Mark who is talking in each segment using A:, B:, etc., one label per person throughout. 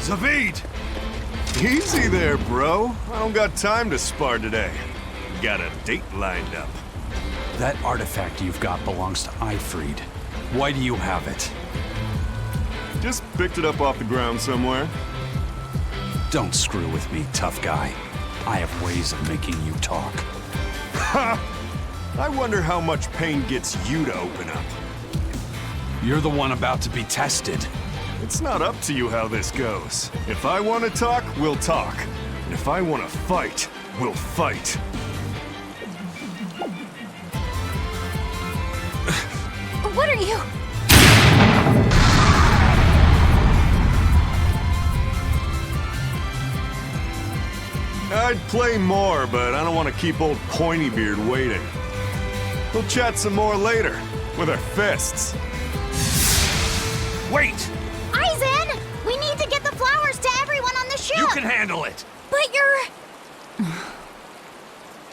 A: Zavid!
B: Easy there, bro. I don't got time to spar today. Got a date lined up.
A: That artifact you've got belongs to Ifried. Why do you have it?
B: Just picked it up off the ground somewhere.
A: Don't screw with me, tough guy. I have ways of making you talk.
B: Ha! I wonder how much pain gets you to open up.
A: You're the one about to be tested.
B: It's not up to you how this goes. If I want to talk, we'll talk. And if I want to fight, we'll fight.
C: What are you?
B: I'd play more, but I don't want to keep old Pointybeard waiting. We'll chat some more later, with our fists.
A: Wait!
C: Aizen! We need to get the flowers to everyone on the ship!
A: You can handle it!
C: But you're...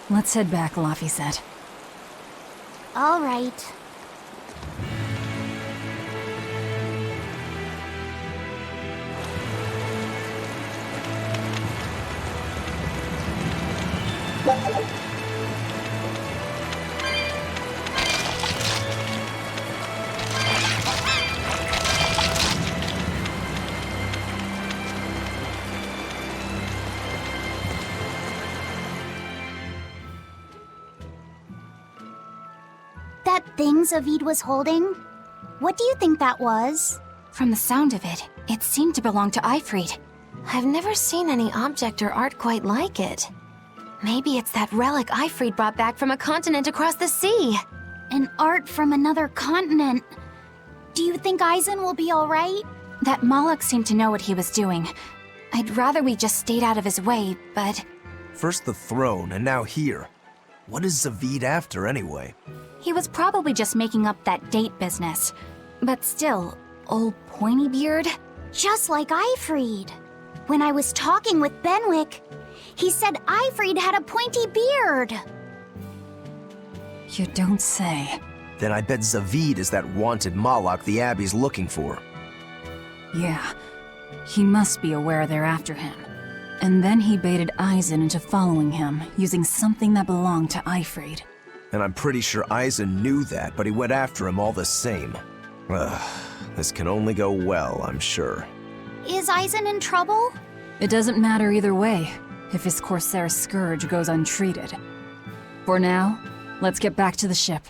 D: Let's head back, Laffy said.
C: All right. That thing Zavid was holding? What do you think that was?
D: From the sound of it, it seemed to belong to Ifried.
E: I've never seen any object or art quite like it. Maybe it's that relic Ifried brought back from a continent across the sea.
C: An art from another continent. Do you think Aizen will be alright?
D: That Moloch seemed to know what he was doing. I'd rather we just stayed out of his way, but...
F: First the throne, and now here. What is Zavid after, anyway?
D: He was probably just making up that date business. But still, old Pointybeard?
C: Just like Ifried. When I was talking with Benwick, he said Ifried had a pointy beard.
D: You don't say.
F: Then I bet Zavid is that wanted Moloch the Abbey's looking for.
D: Yeah, he must be aware they're after him. And then he baited Aizen into following him, using something that belonged to Ifried.
F: And I'm pretty sure Aizen knew that, but he went after him all the same. Ugh, this can only go well, I'm sure.
C: Is Aizen in trouble?
D: It doesn't matter either way, if his Corsair scourge goes untreated. For now, let's get back to the ship.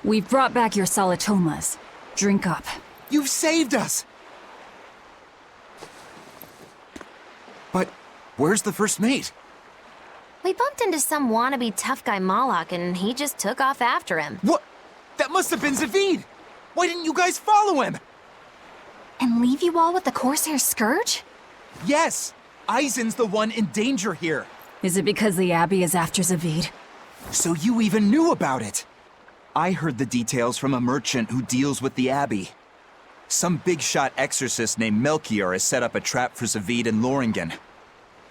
D: We've brought back your solitomas. Drink up.
G: You've saved us! But where's the first mate?
E: We bumped into some wannabe tough guy Moloch, and he just took off after him.
G: What? That must have been Zavid! Why didn't you guys follow him?
C: And leave you all with the Corsair Scourge?
G: Yes! Eisen's the one in danger here.
D: Is it because the Abbey is after Zavid?
G: So you even knew about it? I heard the details from a merchant who deals with the Abbey. Some big-shot exorcist named Melchior has set up a trap for Zavid and Loringen.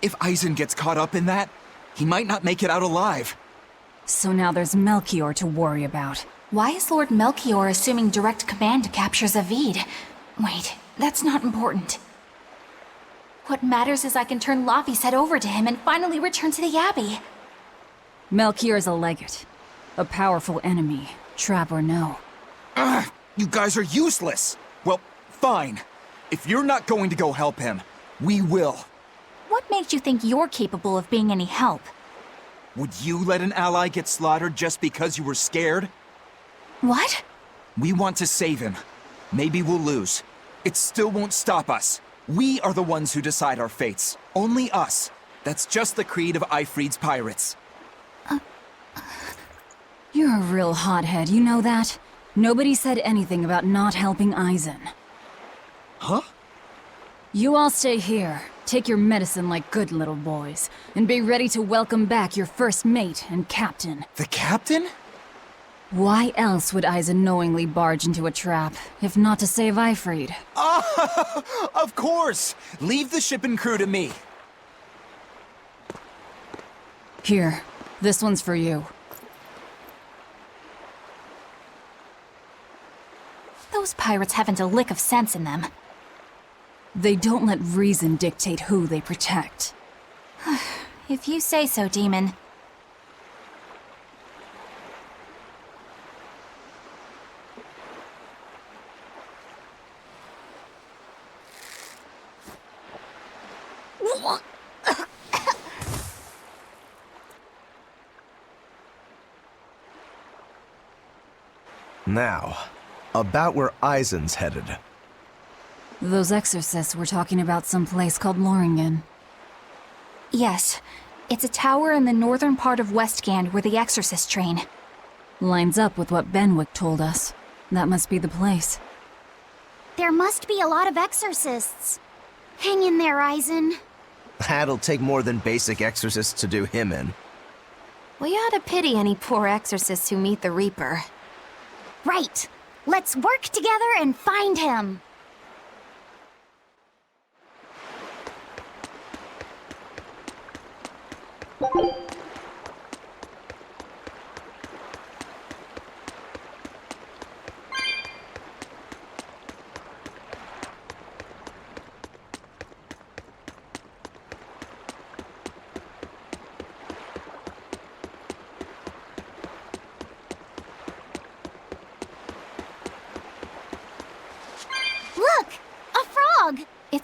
G: If Eisen gets caught up in that, he might not make it out alive.
D: So now there's Melchior to worry about.
C: Why is Lord Melchior assuming direct command to capture Zavid? Wait, that's not important. What matters is I can turn Laffy's head over to him and finally return to the Abbey.
D: Melchior's a legate. A powerful enemy, trap or no.
G: Ugh, you guys are useless! Well, fine. If you're not going to go help him, we will.
C: What makes you think you're capable of being any help?
G: Would you let an ally get slaughtered just because you were scared?
C: What?
G: We want to save him. Maybe we'll lose. It still won't stop us. We are the ones who decide our fates. Only us. That's just the creed of Eifried's pirates.
D: You're a real hothead, you know that? Nobody said anything about not helping Eisen.
G: Huh?
D: You all stay here, take your medicine like good little boys, and be ready to welcome back your first mate and captain.
G: The captain?
D: Why else would Eisen knowingly barge into a trap, if not to save Eifried?
G: Of course! Leave the ship and crew to me.
D: Here, this one's for you.
C: Those pirates haven't a lick of sense in them.
D: They don't let reason dictate who they protect.
C: If you say so, Demon.
F: Now, about where Eisen's headed.
D: Those exorcists were talking about some place called Loringen.
C: Yes, it's a tower in the northern part of Westgand where the exorcists train.
D: Lines up with what Benwick told us. That must be the place.
C: There must be a lot of exorcists. Hang in there, Eisen.
F: That'll take more than basic exorcists to do him in.
E: We ought to pity any poor exorcists who meet the Reaper.
C: Right. Let's work together and find him.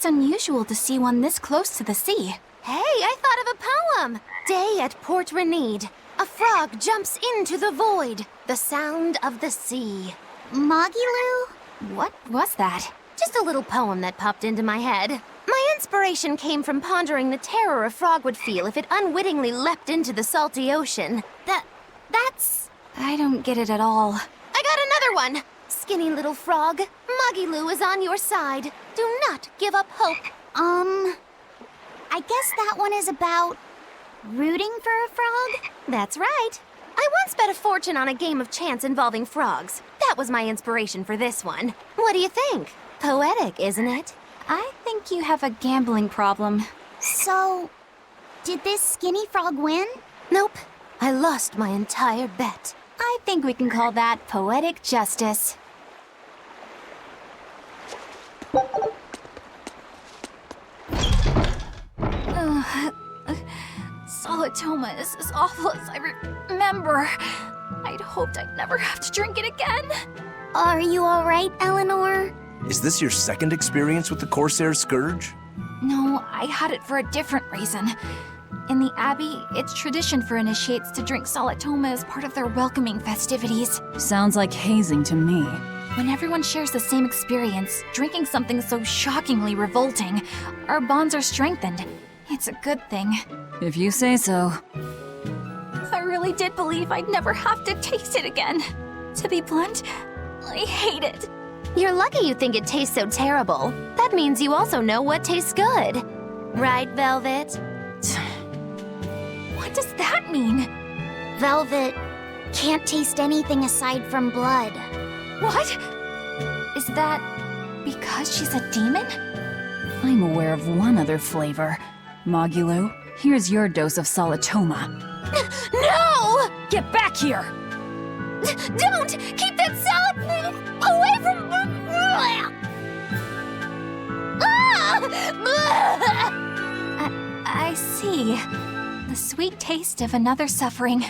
C: It's unusual to see one this close to the sea.
E: Hey, I thought of a poem! Day at Port Renede. A frog jumps into the void. The sound of the sea.
C: Magilu? What was that?
E: Just a little poem that popped into my head. My inspiration came from pondering the terror a frog would feel if it unwittingly leapt into the salty ocean. That's...
C: I don't get it at all.
E: I got another one! Skinny little frog, Magilu is on your side. Do not give up hope.
H: I guess that one is about rooting for a frog?
E: That's right. I once bet a fortune on a game of chance involving frogs. That was my inspiration for this one. What do you think? Poetic, isn't it?
C: I think you have a gambling problem.
H: So, did this skinny frog win?
E: Nope. I lost my entire bet.
C: I think we can call that poetic justice. Solitoma is as awful as I remember. I'd hoped I'd never have to drink it again.
H: Are you alright, Eleanor?
F: Is this your second experience with the Corsair Scourge?
C: No, I had it for a different reason. In the Abbey, it's tradition for initiates to drink Solitoma as part of their welcoming festivities.
D: Sounds like hazing to me.
C: When everyone shares the same experience, drinking something so shockingly revolting, our bonds are strengthened. It's a good thing.
D: If you say so.
C: I really did believe I'd never have to taste it again. To be blunt, I hate it.
E: You're lucky you think it tastes so terrible. That means you also know what tastes good. Right, Velvet?
C: What does that mean?
H: Velvet can't taste anything aside from blood.
C: What? Is that because she's a demon?
D: I'm aware of one other flavor. Magulu, here's your dose of Solitoma.
E: No!
D: Get back here!
E: Don't! Keep that salad away from...
C: I see. The sweet taste of another suffering.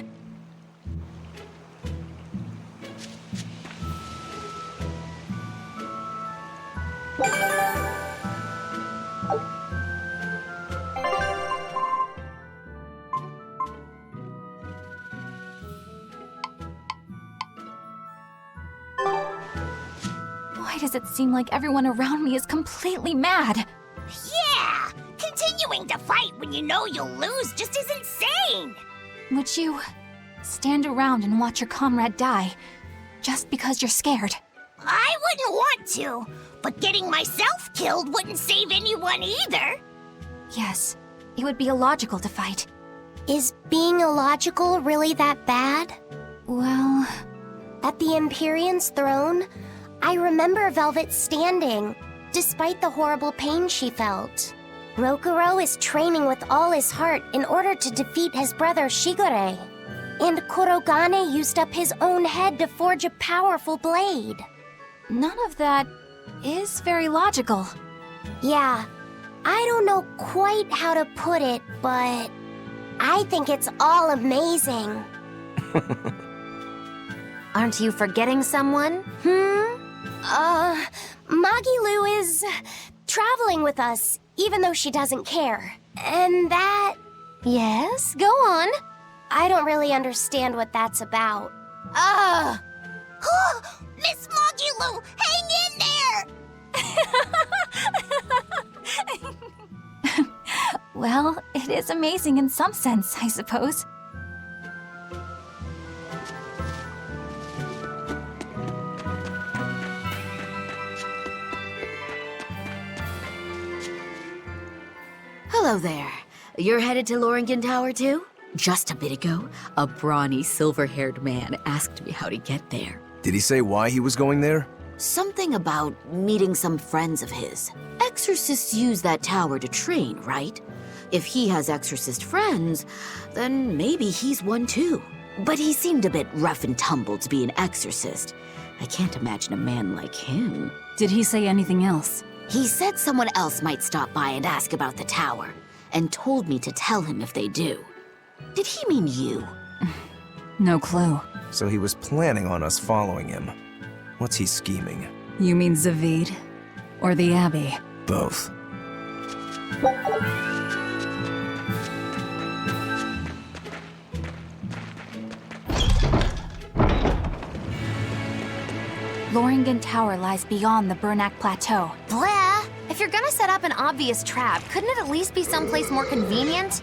C: Why does it seem like everyone around me is completely mad?
H: Yeah! Continuing to fight when you know you'll lose just is insane!
C: Would you stand around and watch your comrade die just because you're scared?
H: I wouldn't want to, but getting myself killed wouldn't save anyone either.
C: Yes, it would be illogical to fight.
H: Is being illogical really that bad?
C: Well,
H: At the Empyrean's throne, I remember Velvet standing, despite the horrible pain she felt. Rokuro is training with all his heart in order to defeat his brother Shigure. And Kurogane used up his own head to forge a powerful blade.
C: none of that is very logical.
H: Yeah, I don't know quite how to put it, but I think it's all amazing.
E: Aren't you forgetting someone?
H: Magilu is traveling with us, even though she doesn't care. And that...
E: Yes, go on.
H: I don't really understand what that's about. Miss Magilu, hang in there!
C: Well, it is amazing in some sense, I suppose.
I: Hello there. You're headed to Loringen Tower too? Just a bit ago, a brawny, silver-haired man asked me how to get there.
F: Did he say why he was going there?
I: Something about meeting some friends of his. Exorcists use that tower to train, right? If he has exorcist friends, then maybe he's one too. But he seemed a bit rough and tumble to be an exorcist. I can't imagine a man like him.
D: Did he say anything else?
I: He said someone else might stop by and ask about the tower, and told me to tell him if they do. Did he mean you?
D: No clue.
F: So he was planning on us following him. What's he scheming?
D: You mean Zavid? Or the Abbey?
F: Both.
C: Loringen Tower lies beyond the Bernac Plateau.
E: Blah! If you're gonna set up an obvious trap, couldn't it at least be someplace more convenient?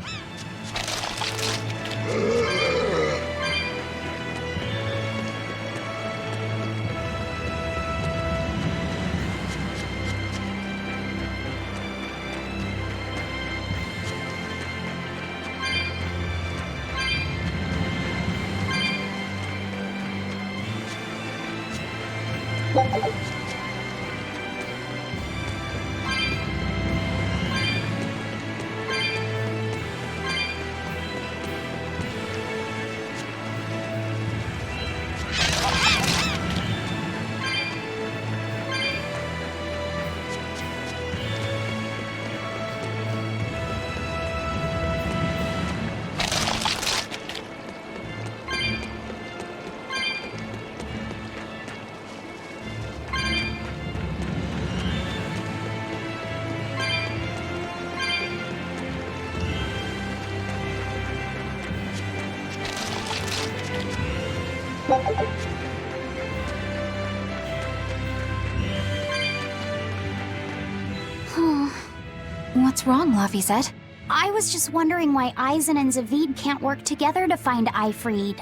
C: What's wrong, Laphicet?
H: I was just wondering why Eisen and Zavid can't work together to find Aifread.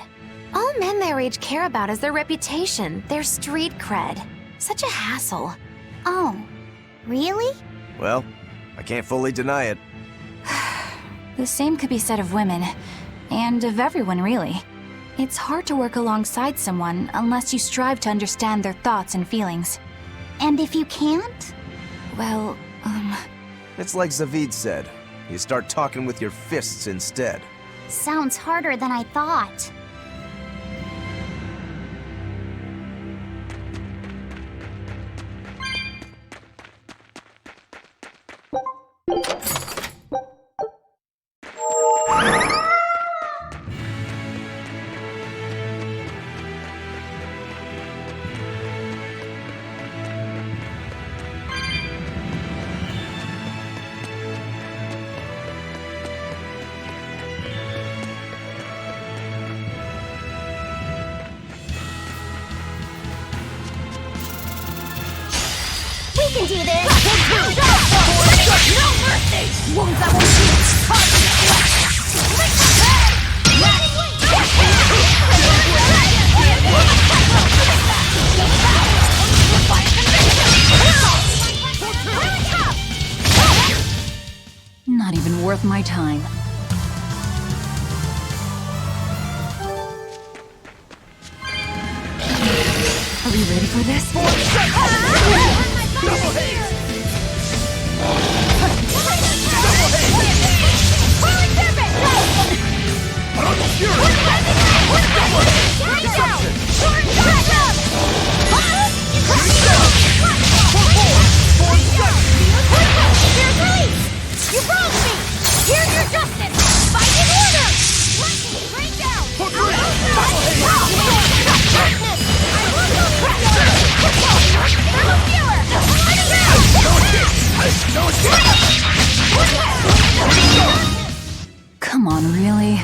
E: All men their age care about is their reputation, their street cred. Such a hassle.
H: Oh, really?
F: Well, I can't fully deny it.
C: The same could be said of women, and of everyone, really. It's hard to work alongside someone unless you strive to understand their thoughts and feelings.
H: And if you can't?
C: Well,
F: It's like Zavid said. You start talking with your fists instead.
H: Sounds harder than I thought. We can do this! No mercy! Wounds that won't
D: Not even worth my time. Are we ready for this?
H: You broke me! Here's your justice! Fight in order! Lightning, rain down!
D: Come on, really?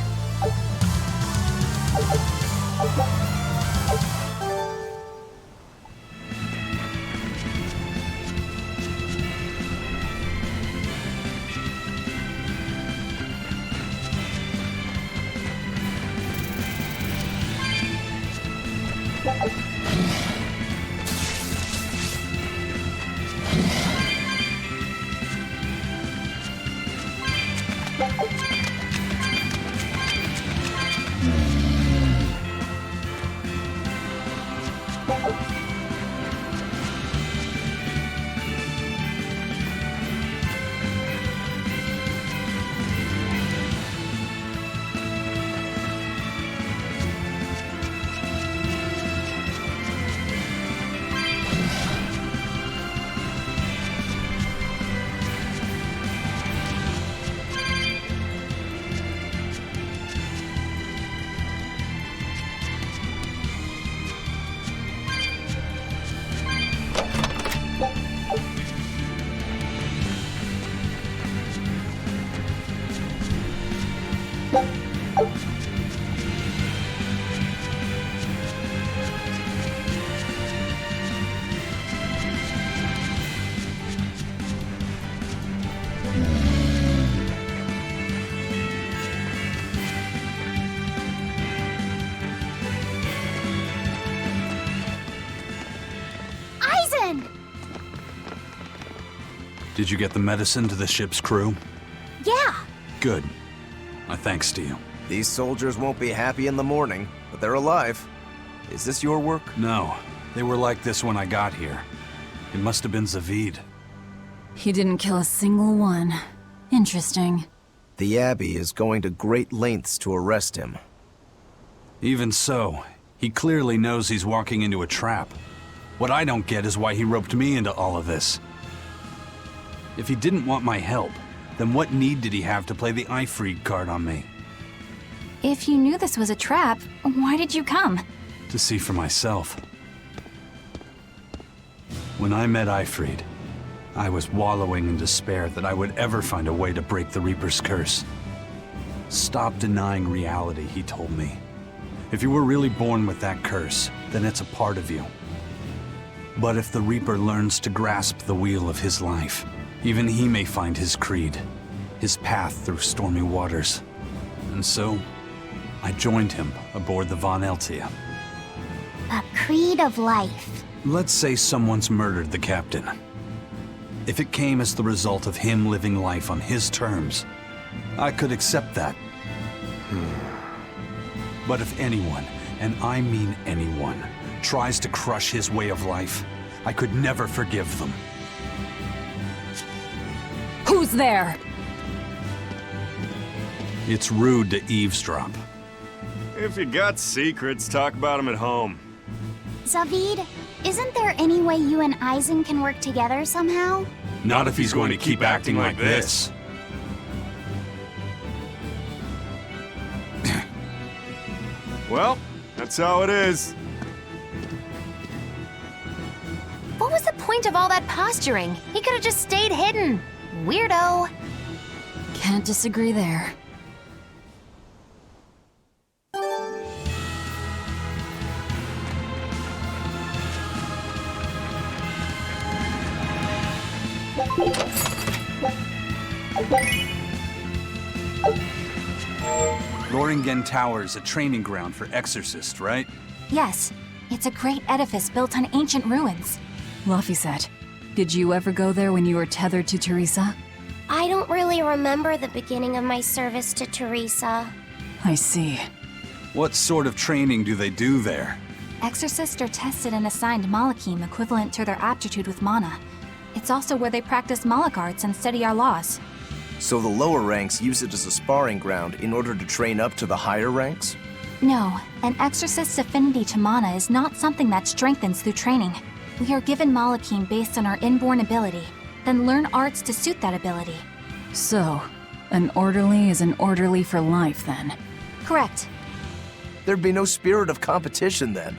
A: Did you get the medicine to the ship's crew?
H: Yeah.
A: Good. My thanks to you.
F: These soldiers won't be happy in the morning, but they're alive. Is this your work?
A: No. They were like this when I got here. It must have been Zavid.
D: He didn't kill a single one. Interesting.
F: The Abbey is going to great lengths to arrest him.
A: Even so, he clearly knows he's walking into a trap. What I don't get is why he roped me into all of this. If he didn't want my help, then what need did he have to play the Eifried card on me?
C: If you knew this was a trap, why did you come?
A: To see for myself. When I met Eifried, I was wallowing in despair that I would ever find a way to break the Reaper's curse. Stop denying reality, he told me. If you were really born with that curse, then it's a part of you. But if the Reaper learns to grasp the wheel of his life, even he may find his creed, his path through stormy waters. And so, I joined him aboard the Von Eltia.
H: A creed of life.
A: Let's say someone's murdered the captain. If it came as the result of him living life on his terms, I could accept that. But if anyone, and I mean anyone, tries to crush his way of life, I could never forgive them.
D: Who's there?
A: It's rude to eavesdrop.
B: If you got secrets, talk about them at home.
H: Zavid, isn't there any way you and Eisen can work together somehow?
A: Not if he's going to keep acting like this.
B: Well, that's how it is.
E: What was the point of all that posturing? He could have just stayed hidden. Weirdo.
D: Can't disagree there.
A: Loringen Tower's a training ground for exorcists, right?
C: Yes, it's a great edifice built on ancient ruins.
D: Laphicet, did you ever go there when you were tethered to Teresa?
H: I don't really remember the beginning of my service to Teresa.
D: I see.
A: What sort of training do they do there?
C: Exorcists are tested and assigned Malachim equivalent to their aptitude with mana. It's also where they practice Malach arts and study our laws.
F: So the lower ranks use it as a sparring ground in order to train up to the higher ranks?
C: No, an exorcist's affinity to mana is not something that strengthens through training. We are given Malachim based on our inborn ability, then learn arts to suit that ability.
D: So, an orderly is an orderly for life, then?
C: Correct.
F: There'd be no spirit of competition then.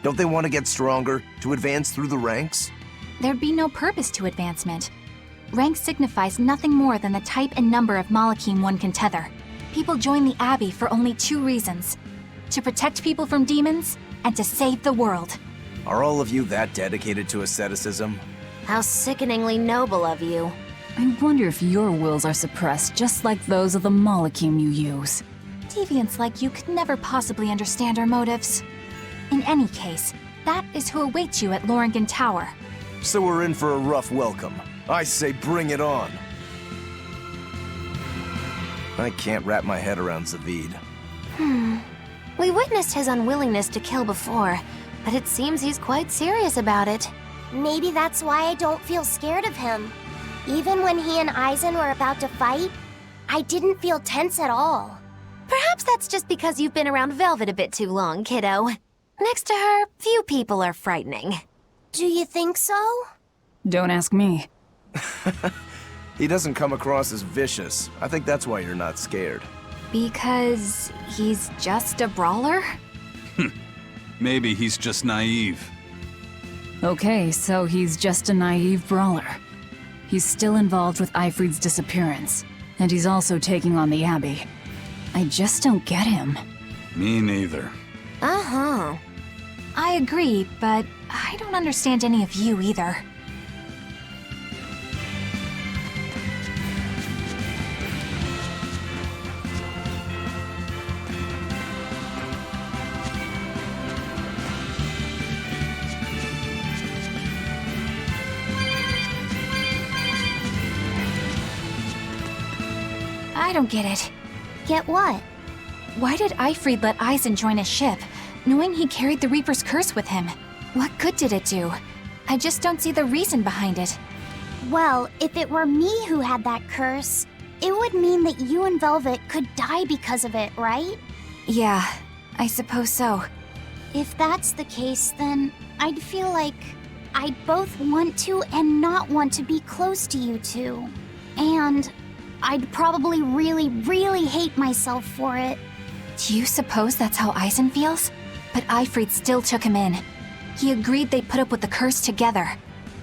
F: Don't they want to get stronger, to advance through the ranks?
C: There'd be no purpose to advancement. Rank signifies nothing more than the type and number of Malachim one can tether. People join the Abbey for only two reasons: to protect people from demons, and to save the world.
F: Are all of you that dedicated to asceticism?
E: How sickeningly noble of you.
D: I wonder if your wills are suppressed just like those of the Malachim you use.
C: Deviants like you could never possibly understand our motives. In any case, that is who awaits you at Loringen Tower.
F: So we're in for a rough welcome. I say bring it on. I can't wrap my head around Zavid.
E: We witnessed his unwillingness to kill before, but it seems he's quite serious about it.
H: Maybe that's why I don't feel scared of him. Even when he and Eisen were about to fight, I didn't feel tense at all.
E: Perhaps that's just because you've been around Velvet a bit too long, kiddo. Next to her, few people are frightening.
H: Do you think so?
D: Don't ask me.
F: He doesn't come across as vicious. I think that's why you're not scared.
C: Because he's just a brawler?
A: Maybe he's just naive.
D: Okay, so he's just a naive brawler. He's still involved with Eifried's disappearance, and he's also taking on the Abbey. I just don't get him.
A: Me neither.
E: Uh-huh.
C: I agree, but I don't understand any of you either. I don't get it.
H: Get what?
C: Why did Eifried let Eisen join his ship, knowing he carried the Reaper's curse with him? What good did it do? I just don't see the reason behind it.
H: Well, if it were me who had that curse, it would mean that you and Velvet could die because of it, right?
C: Yeah, I suppose so.
H: If that's the case, then I'd feel like I'd both want to and not want to be close to you two. And I'd probably really, really hate myself for it.
C: Do you suppose that's how Eisen feels? But Eifried still took him in. He agreed they'd put up with the curse together.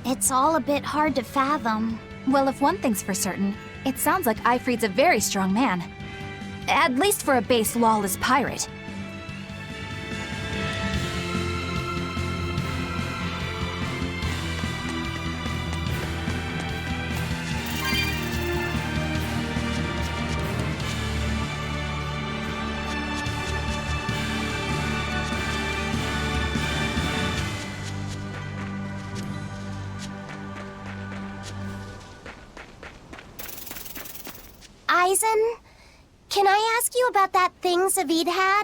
H: It's all a bit hard to fathom.
C: Well, if one thing's for certain, it sounds like Eifried's a very strong man. At least for a base lawless pirate.
H: Eisen, can I ask you about that thing Zavid had?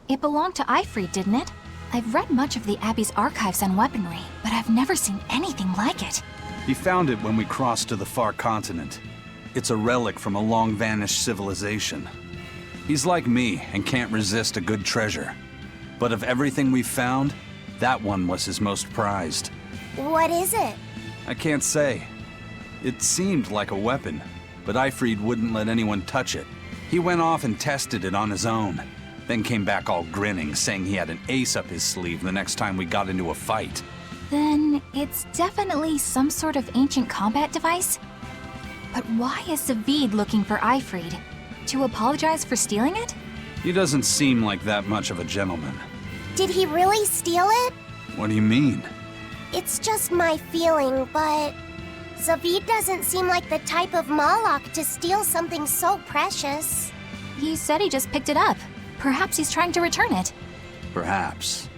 C: It belonged to Eifried, didn't it? I've read much of the Abbey's archives on weaponry, but I've never seen anything like it.
A: He found it when we crossed to the far continent. It's a relic from a long-vanished civilization. He's like me and can't resist a good treasure. But of everything we've found, that one was his most prized.
H: What is it?
A: I can't say. It seemed like a weapon, but Eifried wouldn't let anyone touch it. He went off and tested it on his own, then came back all grinning, saying he had an ace up his sleeve the next time we got into a fight.
C: Then it's definitely some sort of ancient combat device? But why is Zavid looking for Eifried? To apologize for stealing it?
A: He doesn't seem like that much of a gentleman.
H: Did he really steal it?
A: What do you mean?
H: It's just my feeling, but Zavid doesn't seem like the type of Malak to steal something so precious.
C: He said he just picked it up. Perhaps he's trying to return it.
A: Perhaps.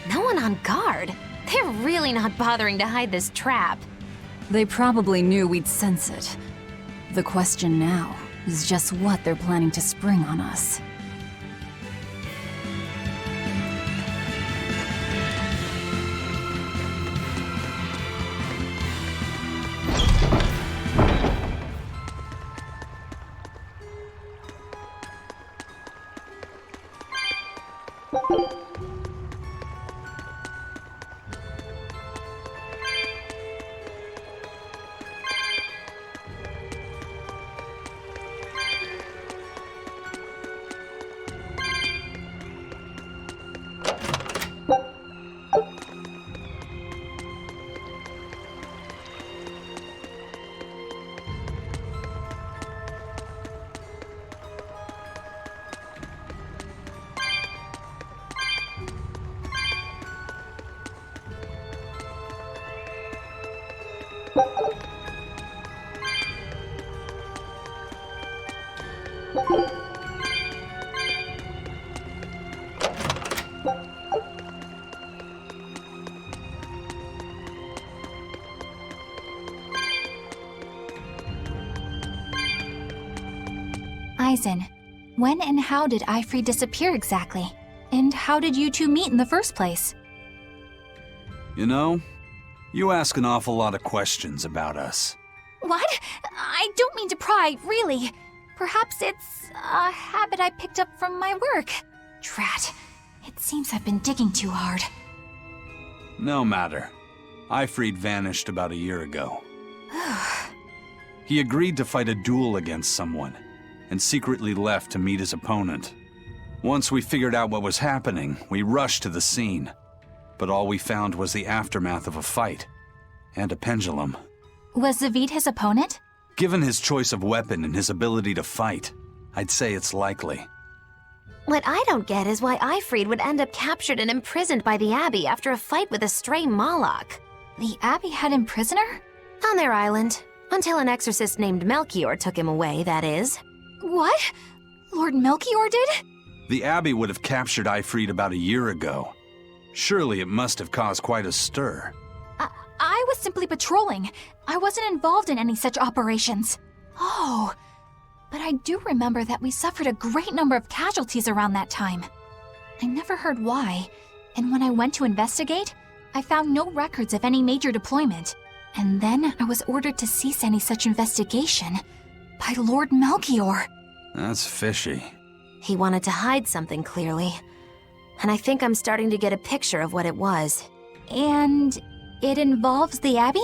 E: No one on guard. They're really not bothering to hide this trap.
D: They probably knew we'd sense it. The question now is just what they're planning to spring on us.
C: Eisen, when and how did Eifried disappear exactly? And how did you two meet in the first place?
A: You know, you ask an awful lot of questions about us.
C: What? I don't mean to pry, really. Perhaps it's a habit I picked up from my work. Drat. It seems I've been digging too hard.
A: No matter. Eifried vanished about a year ago. He agreed to fight a duel against someone, and secretly left to meet his opponent. Once we figured out what was happening, we rushed to the scene. But all we found was the aftermath of a fight, and a pendulum.
C: Was Zavid his opponent?
A: Given his choice of weapon and his ability to fight, I'd say it's likely.
E: What I don't get is why Eifried would end up captured and imprisoned by the Abbey after a fight with a stray Malak.
C: The Abbey had him prisoner?
E: On their island. Until an exorcist named Melchior took him away, that is.
C: What? Lord Melchior did?
A: The Abbey would have captured Ifrit about a year ago. Surely it must have caused quite a stir.
C: I was simply patrolling. I wasn't involved in any such operations. Oh, but I do remember that we suffered a great number of casualties around that time. I never heard why, and when I went to investigate, I found no records of any major deployment. And then I was ordered to cease any such investigation by Lord Melchior.
A: That's fishy.
E: He wanted to hide something, clearly. And I think I'm starting to get a picture of what it was.
C: And it involves the Abbey?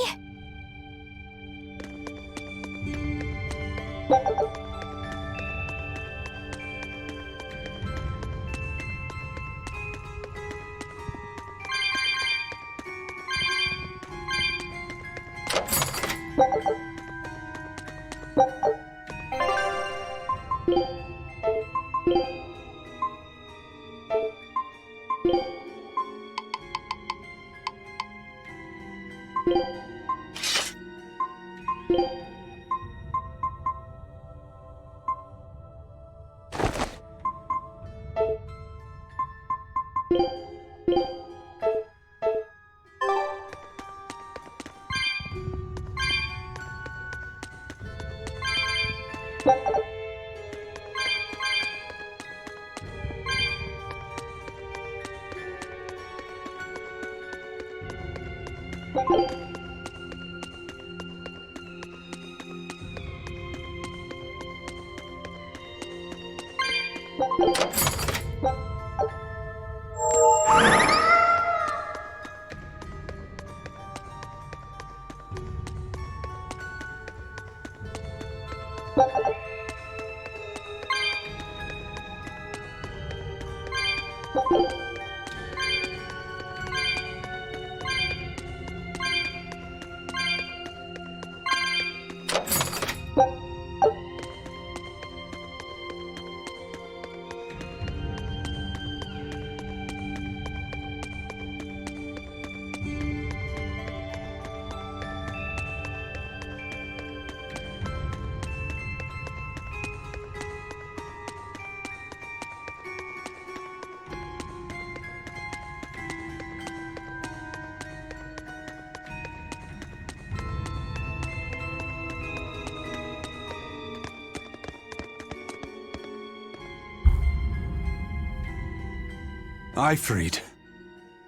A: Ifrit.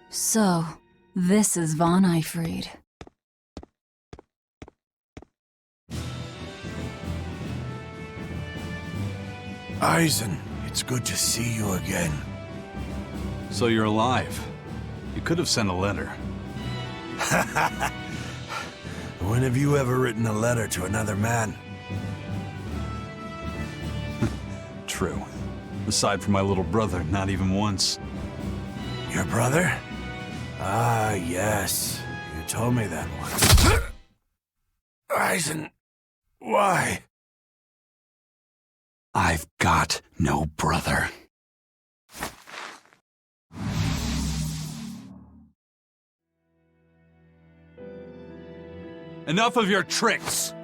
D: So, this is Von Ifrit.
J: Eisen, it's good to see you again.
A: So you're alive. You could have sent a letter.
J: When have you ever written a letter to another man?
A: True. Aside from my little brother, not even once.
J: Your brother? Ah, yes. You told me that once. Eisen, why?
A: I've got no brother. Enough of your tricks!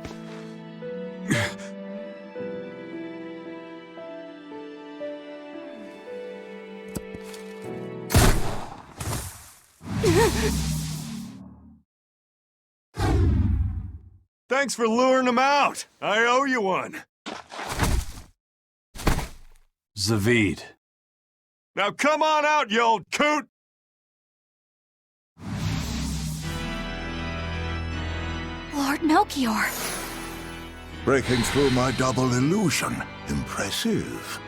B: Thanks for luring him out. I owe you one.
A: Zavid.
B: Now come on out, you old coot!
C: Lord Melchior.
K: Breaking through my double illusion. Impressive.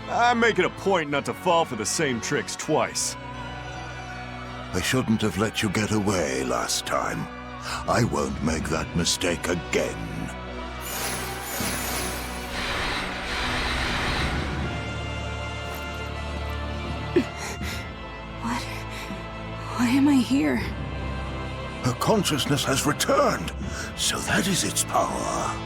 B: I'm making a point not to fall for the same tricks twice.
K: I shouldn't have let you get away last time. I won't make that mistake again.
D: What? Why am I here?
K: Her consciousness has returned, so that is its power.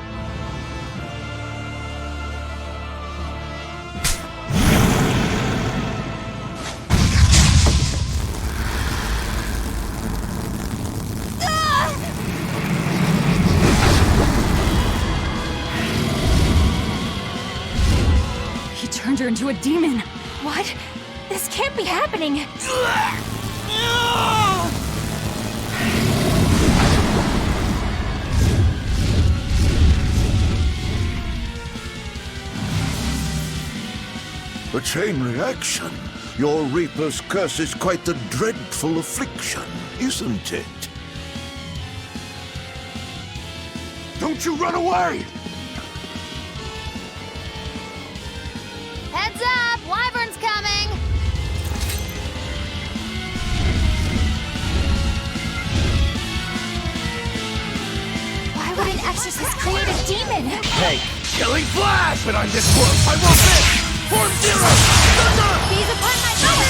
D: He turned her into a demon.
C: What? This can't be happening.
K: A chain reaction. Your Reaper's curse is quite a dreadful affliction, isn't it?
B: Don't you run away!
E: Heads up! Wyvern's coming!
C: Why would an exorcist create a demon?
G: Hey,
J: Killing Flash! But on this world, I will miss! Form Zero! Thunder!
E: Seize upon my power!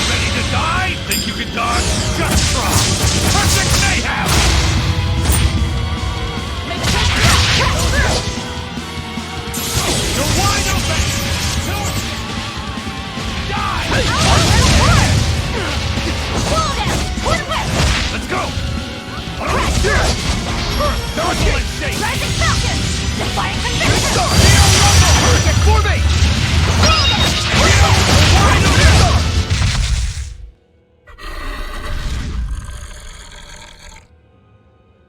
J: Ready to die? Think you can dodge? Just try! Perfect mayhem! You're wide open! Die! Let's go! Dodge and shake!
E: Rising Falcon! Defying conviction!
J: Perfect for me!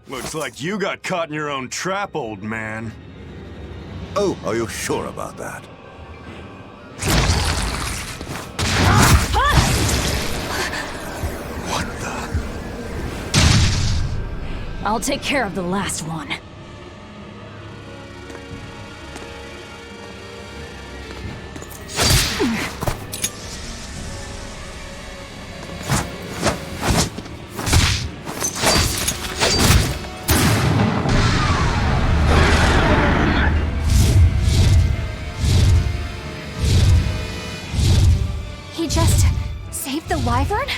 B: Looks like you got caught in your own trap, old man.
K: Oh, are you sure about that? What the?
D: I'll take care of the last one.
C: He just saved the wyvern?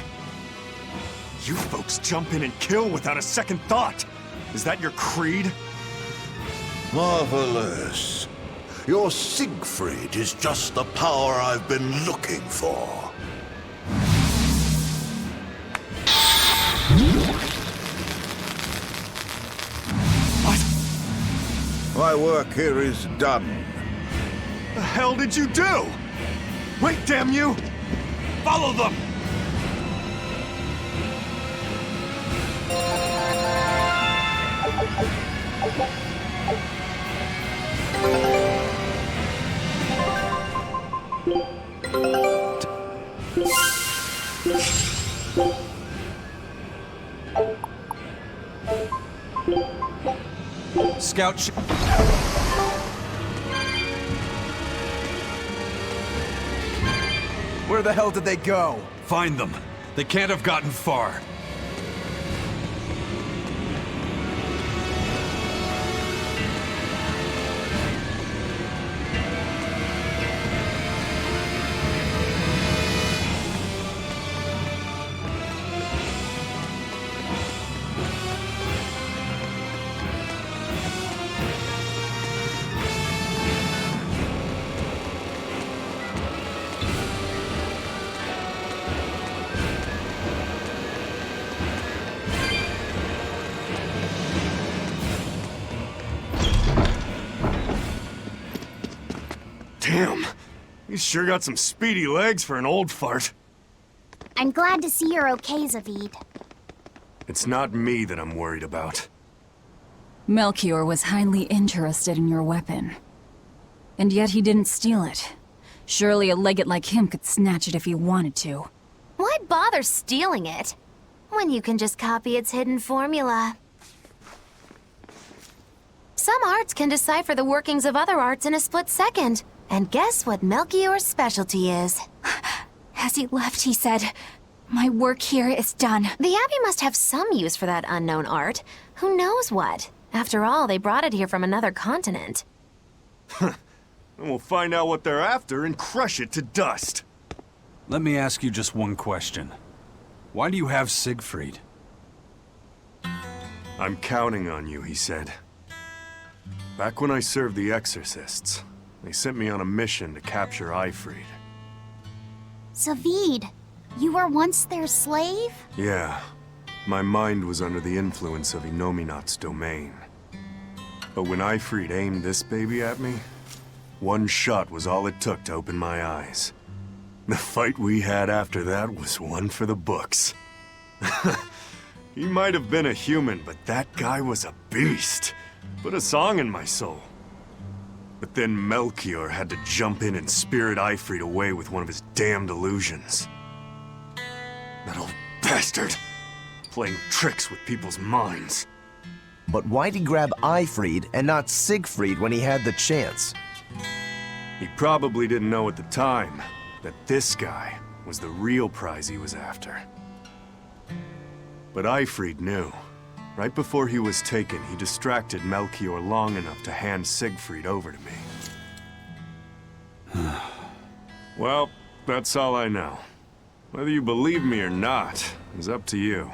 B: You folks jump in and kill without a second thought. Is that your creed?
K: Marvelous. Your Siegfried is just the power I've been looking for.
B: What?
K: My work here is done.
B: The hell did you do? Wait, damn you! Follow them!
A: Scout
G: where the hell did they go?
A: Find them. They can't have gotten far.
B: Damn. He's sure got some speedy legs for an old fart.
H: I'm glad to see you're okay, Zavid.
B: It's not me that I'm worried about.
D: Melchior was highly interested in your weapon. And yet he didn't steal it. Surely a legate like him could snatch it if he wanted to.
E: Why bother stealing it? When you can just copy its hidden formula. Some arts can decipher the workings of other arts in a split second. And guess what Melchior's specialty is?
C: As he left, he said, "My work here is done."
E: The Abbey must have some use for that unknown art. Who knows what? After all, they brought it here from another continent.
B: And we'll find out what they're after and crush it to dust.
A: Let me ask you just one question. Why do you have Siegfried?
B: I'm counting on you, he said. Back when I served the Exorcists, they sent me on a mission to capture Eifried.
H: Zavid, you were once their slave?
B: Yeah. My mind was under the influence of Inominat's domain. But when Eifried aimed this baby at me, one shot was all it took to open my eyes. The fight we had after that was one for the books. He might have been a human, but that guy was a beast. Put a song in my soul. But then Melchior had to jump in and spirit Eifried away with one of his damned illusions. That old bastard! Playing tricks with people's minds.
F: But why'd he grab Eifried and not Siegfried when he had the chance?
B: He probably didn't know at the time that this guy was the real prize he was after. But Eifried knew. Right before he was taken, he distracted Melchior long enough to hand Siegfried over to me. Well, that's all I know. Whether you believe me or not is up to you.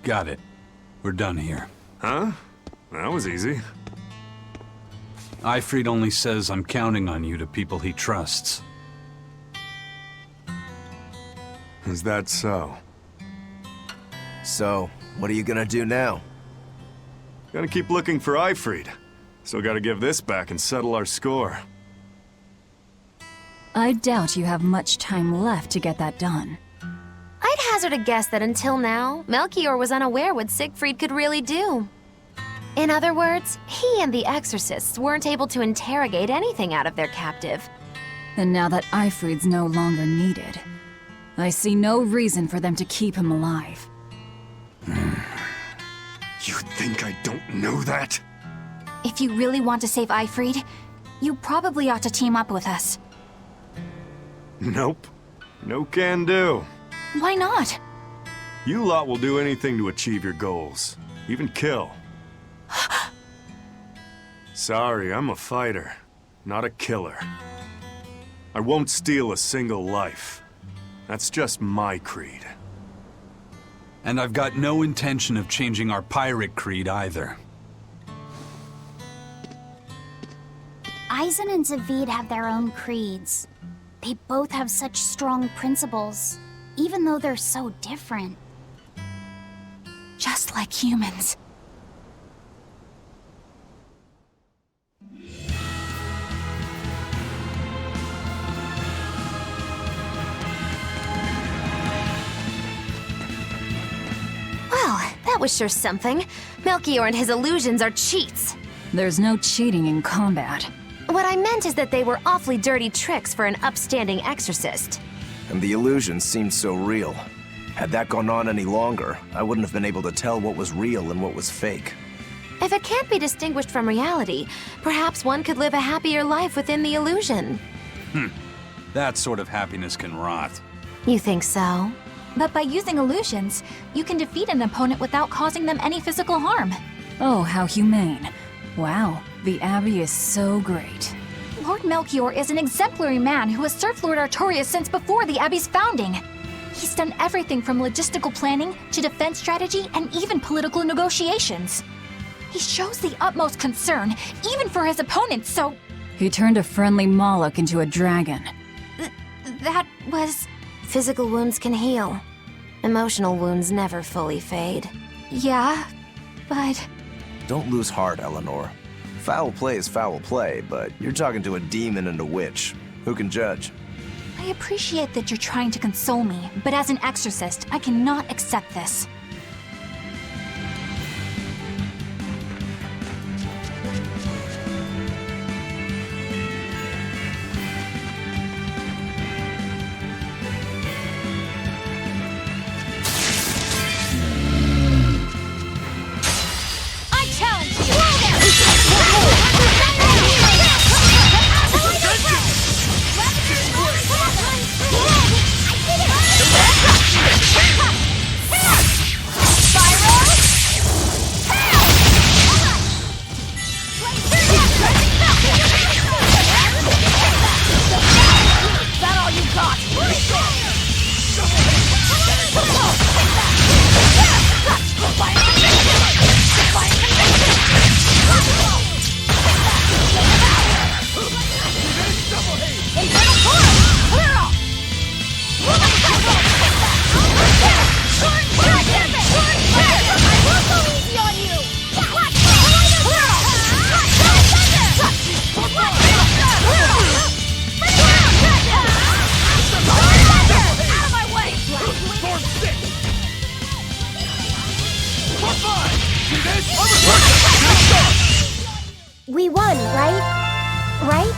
A: Got it. We're done here.
B: Huh? That was easy.
A: Eifried only says I'm counting on you to people he trusts.
B: Is that so?
F: So, what are you gonna do now?
B: Gotta keep looking for Eifried. Still gotta give this back and settle our score.
D: I doubt you have much time left to get that done.
E: I'd hazard a guess that until now, Melchior was unaware what Siegfried could really do. In other words, he and the Exorcists weren't able to interrogate anything out of their captive.
D: And now that Eifried's no longer needed, I see no reason for them to keep him alive.
B: You think I don't know that?
C: If you really want to save Eifried, you probably ought to team up with us.
B: Nope. No can do.
C: Why not?
B: You lot will do anything to achieve your goals. Even kill. Sorry, I'm a fighter, not a killer. I won't steal a single life. That's just my creed.
A: And I've got no intention of changing our pirate creed either.
H: Eisen and Zavid have their own creeds. They both have such strong principles, even though they're so different.
C: Just like humans.
E: Well, that was sure something. Melchior and his illusions are cheats.
D: There's no cheating in combat.
E: What I meant is that they were awfully dirty tricks for an upstanding exorcist.
F: And the illusion seemed so real. Had that gone on any longer, I wouldn't have been able to tell what was real and what was fake.
E: If it can't be distinguished from reality, perhaps one could live a happier life within the illusion.
A: That sort of happiness can rot.
E: You think so?
C: But by using illusions, you can defeat an opponent without causing them any physical harm.
D: Oh, how humane. Wow, the Abbey is so great.
C: Lord Melchior is an exemplary man who has served Lord Artorias since before the Abbey's founding. He's done everything from logistical planning to defense strategy and even political negotiations. He shows the utmost concern, even for his opponents, so...
D: He turned a friendly Moloch into a dragon.
C: That was...
E: Physical wounds can heal. Emotional wounds never fully fade.
C: Yeah, but...
F: Don't lose heart, Eleanor. Foul play is foul play, but you're talking to a demon and a witch. Who can judge?
C: I appreciate that you're trying to console me, but as an exorcist, I cannot accept this. I challenge you!
H: right? Right?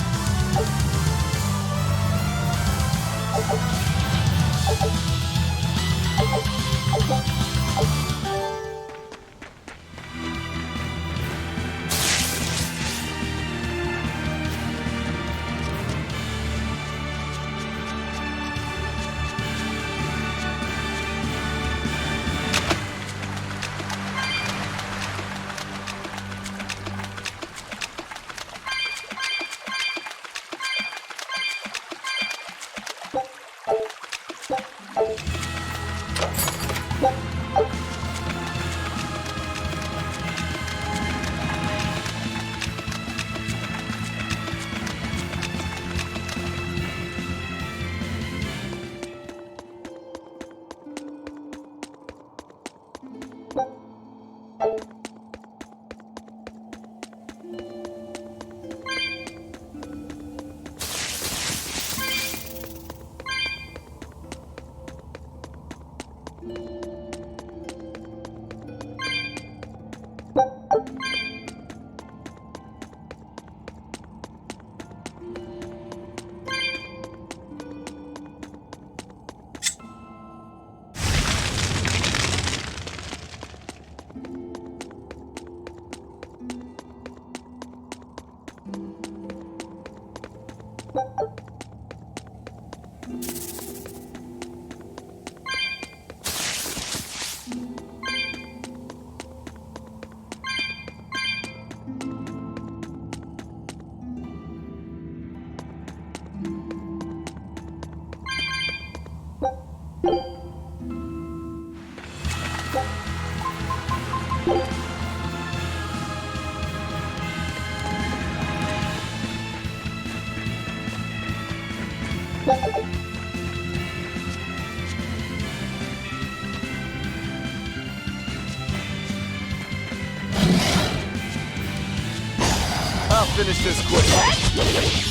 F: I'll finish this quick.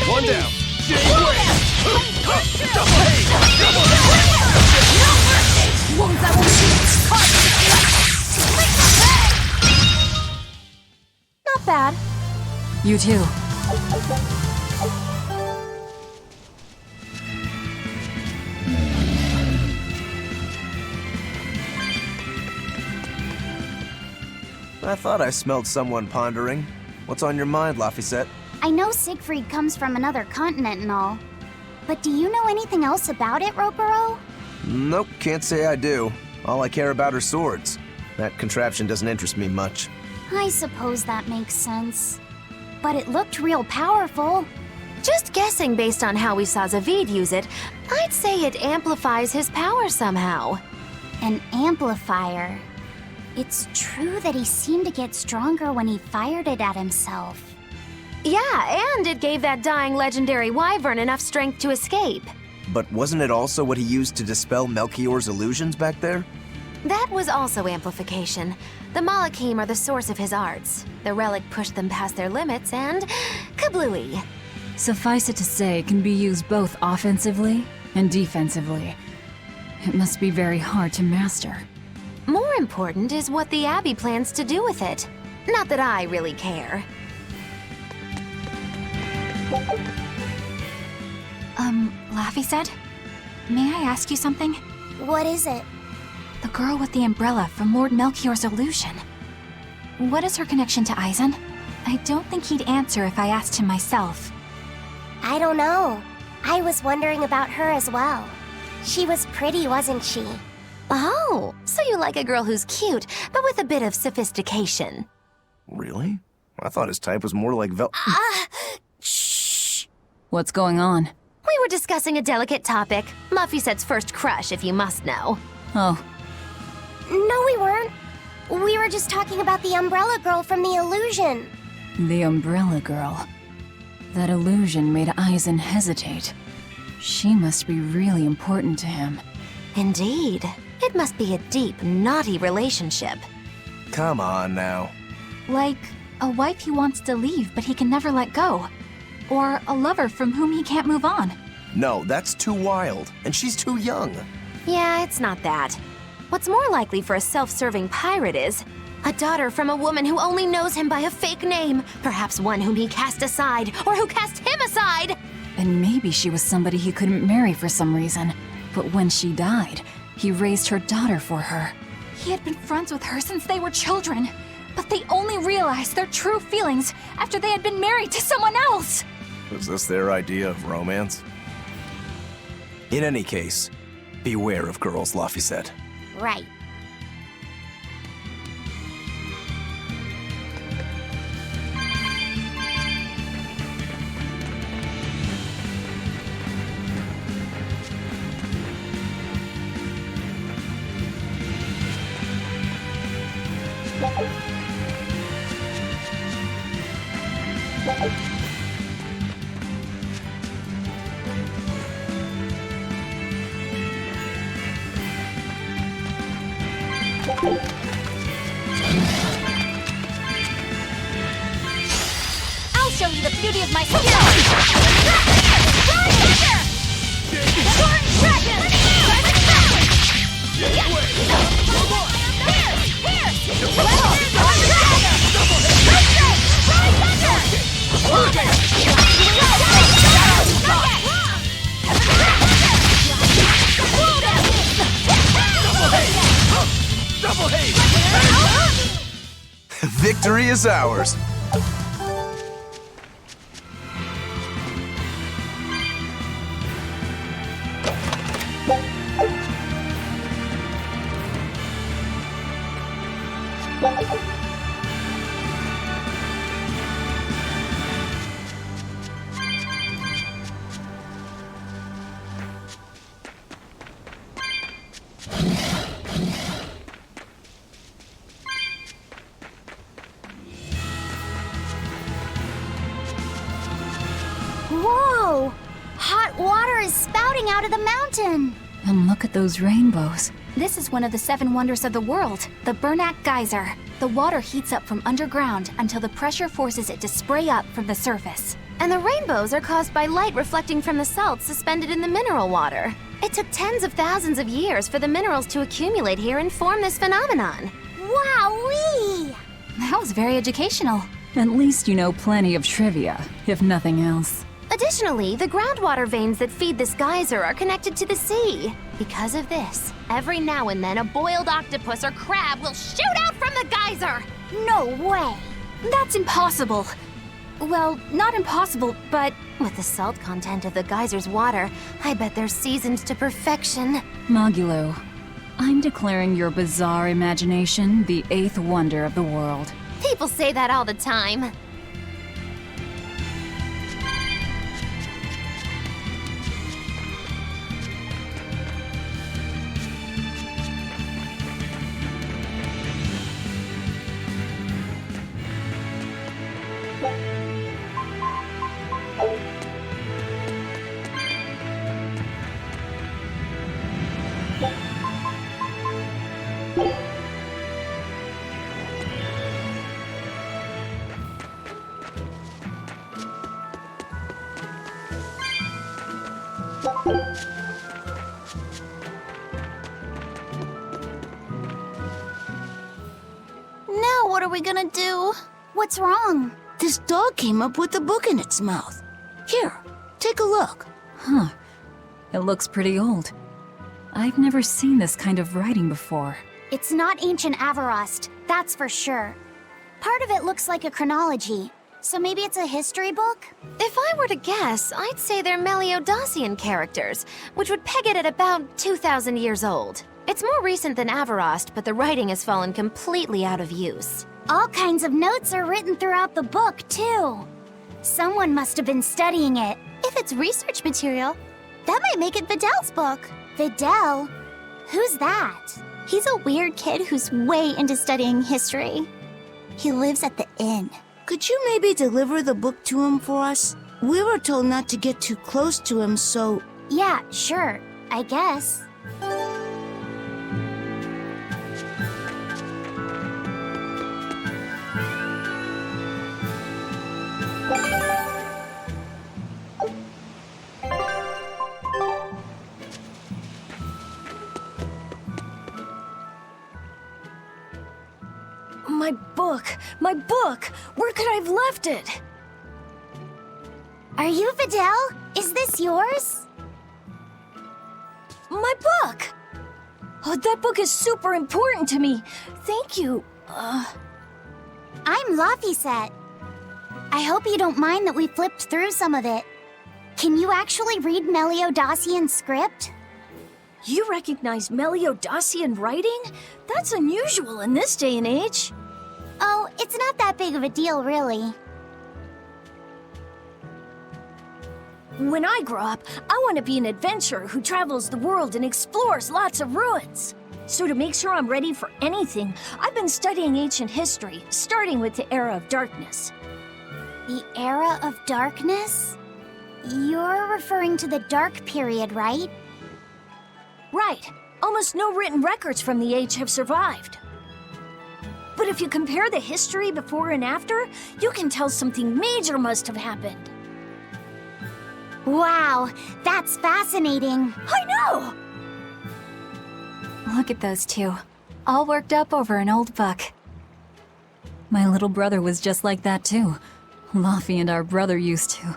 F: One down.
H: Not bad.
D: You too.
F: I thought I smelled someone pondering. What's on your mind, Laphicet?
H: I know Siegfried comes from another continent and all. But do you know anything else about it, Rokurou?
F: Nope, can't say I do. All I care about are swords. That contraption doesn't interest me much.
H: I suppose that makes sense. But it looked real powerful.
E: Just guessing based on how we saw Zavid use it, I'd say it amplifies his power somehow.
H: An amplifier. It's true that he seemed to get stronger when he fired it at himself.
E: Yeah, and it gave that dying legendary wyvern enough strength to escape.
F: But wasn't it also what he used to dispel Melchior's illusions back there?
E: That was also amplification. The Malakim are the source of his arts. The relic pushed them past their limits and... kablooey.
D: Suffice it to say, it can be used both offensively and defensively. It must be very hard to master.
E: More important is what the Abbey plans to do with it. Not that I really care.
C: Laphicet? May I ask you something?
H: What is it?
C: The girl with the umbrella from Lord Melchior's illusion. What is her connection to Aizen? I don't think he'd answer if I asked him myself.
H: I don't know. I was wondering about her as well. She was pretty, wasn't she?
E: Oh, so you like a girl who's cute, but with a bit of sophistication.
F: Really? I thought his type was more like
H: Shh.
D: What's going on?
E: We were discussing a delicate topic. Laphicet's first crush, if you must know.
D: Oh,
H: No, we weren't. We were just talking about the umbrella girl from the illusion.
D: the Umbrella Girl. That illusion made Aizen hesitate. She must be really important to him.
E: Indeed. It must be a deep, naughty relationship.
F: Come on now.
C: Like a wife he wants to leave but he can never let go. Or a lover from whom he can't move on.
F: No, that's too wild, and she's too young.
E: Yeah, it's not that. What's more likely for a self-serving pirate is a daughter from a woman who only knows him by a fake name, perhaps one whom he cast aside, or who cast him aside!
D: And maybe she was somebody he couldn't marry for some reason. But when she died, he raised her daughter for her.
C: He had been friends with her since they were children, but they only realized their true feelings after they had been married to someone else.
F: Was this their idea of romance? In any case, beware of girls, Luffy said.
H: Right.
C: I'll show you the beauty of my skill!
F: Victory is ours!
H: Whoa! Hot water is spouting out of the mountain!
D: And look at those rainbows.
C: This is one of the 7 wonders of the world, the Bernak Geyser. The water heats up from underground until the pressure forces it to spray up from the surface.
E: And the rainbows are caused by light reflecting from the salts suspended in the mineral water. It took tens of thousands of years for the minerals to accumulate here and form this phenomenon.
H: Wowee!
C: That was very educational.
D: At least you know plenty of trivia, if nothing else.
E: Additionally, the groundwater veins that feed this geyser are connected to the sea. Because of this, every now and then a boiled octopus or crab will shoot out from the geyser!
H: No way!
C: That's impossible. Well, not impossible, but
E: With the salt content of the geyser's water, I bet they're seasoned to perfection.
D: Magilo, I'm declaring your bizarre imagination the 8th wonder of the world.
E: People say that all the time.
H: Now what are we gonna do? What's wrong?
L: This dog came up with a book in its mouth. Here, take a look.
D: Huh. It looks pretty old. I've never seen this kind of writing before.
H: It's not ancient Avarost, that's for sure. Part of it looks like a chronology, so maybe it's a history book?
E: If I were to guess, I'd say they're Meliodosian characters, which would peg it at about 2,000 years old. It's more recent than Avarost, but the writing has fallen completely out of use.
H: All kinds of notes are written throughout the book, too. Someone must have been studying it. If it's research material, that might make it Videl's book. Videl? Who's that? He's a weird kid who's way into studying history. He lives at the inn.
L: Could you maybe deliver the book to him for us? We were told not to get too close to him, so...
H: Yeah, sure. I guess.
M: My book! My book! Where could I have left it?
H: Are you Videl? Is this yours?
M: My book! Oh, that book is super important to me. Thank you.
H: I'm Laphicet. I hope you don't mind that we flipped through some of it. Can you actually read Meliodacian script?
M: You recognize Meliodacian writing? That's unusual in this day and age.
H: Oh, it's not that big of a deal, really.
M: When I grow up, I want to be an adventurer who travels the world and explores lots of ruins. So to make sure I'm ready for anything, I've been studying ancient history, starting with the Era of Darkness.
H: The Era of Darkness? You're referring to the Dark Period, right?
M: Right. Almost no written records from the age have survived. But if you compare the history before and after, you can tell something major must have happened.
H: Wow, that's fascinating.
M: I know!
C: Look at those two, all worked up over an old book.
D: My little brother was just like that too. Laffy and our brother used to.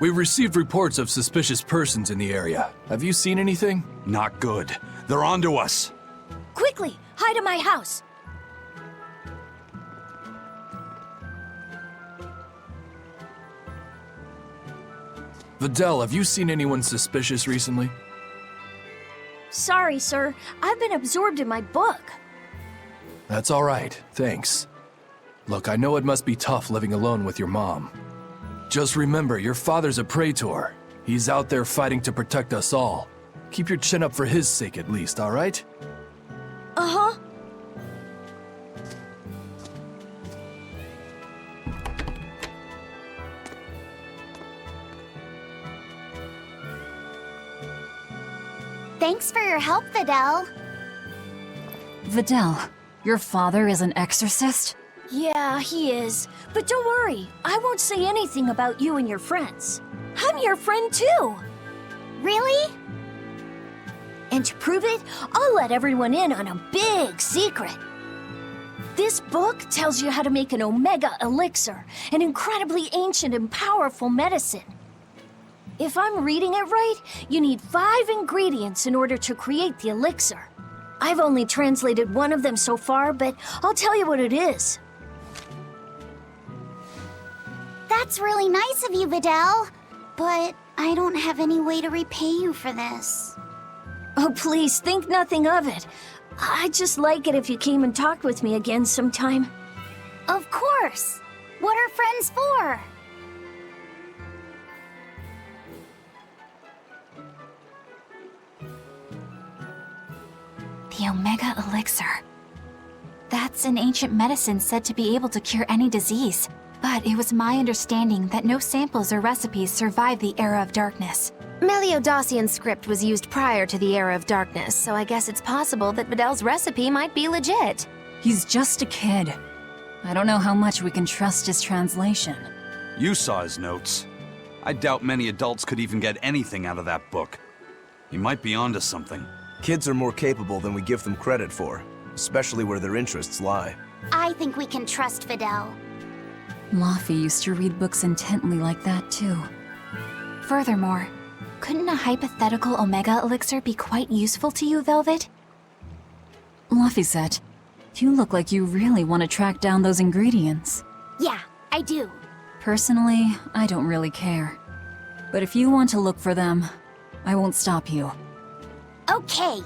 J: We received reports of suspicious persons in the area. Have you seen anything?
A: Not good. They're onto us.
M: Quickly, hide in my house.
J: Videl, have you seen anyone suspicious recently?
M: Sorry, sir. I've been absorbed in my book.
J: That's all right, thanks. Look, I know it must be tough living alone with your mom. Just remember, your father's a praetor. He's out there fighting to protect us all. Keep your chin up for his sake at least, all right?
M: Uh-huh.
H: Thanks for your help, Videl.
D: Videl, your father is an exorcist?
M: Yeah, he is. But don't worry, I won't say anything about you and your friends. I'm your friend too.
H: Really?
M: And to prove it, I'll let everyone in on a big secret. This book tells you how to make an Omega Elixir, an incredibly ancient and powerful medicine. If I'm reading it right, you need 5 ingredients in order to create the elixir. I've only translated one of them so far, but I'll tell you what it is.
H: That's really nice of you, Videl. But I don't have any way to repay you for this.
M: Oh, please, think nothing of it. I'd just like it if you came and talked with me again sometime.
H: Of course. What are friends for?
C: The Omega Elixir. That's an ancient medicine said to be able to cure any disease. But it was my understanding that no samples or recipes survived the Era of Darkness.
E: Meliodacian script was used prior to the Era of Darkness, so I guess it's possible that Videl's recipe might be legit.
D: He's just a kid. I don't know how much we can trust his translation.
A: You saw his notes. I doubt many adults could even get anything out of that book. He might be onto something.
F: Kids are more capable than we give them credit for, especially where their interests lie.
H: I think we can trust Videl.
D: Laffy used to read books intently like that too.
C: Furthermore, couldn't a hypothetical Omega Elixir be quite useful to you, Velvet?
D: Laphicet, you look like you really want to track down those ingredients.
H: Yeah, I do.
D: Personally, I don't really care. But if you want to look for them, I won't stop you.
H: Okay.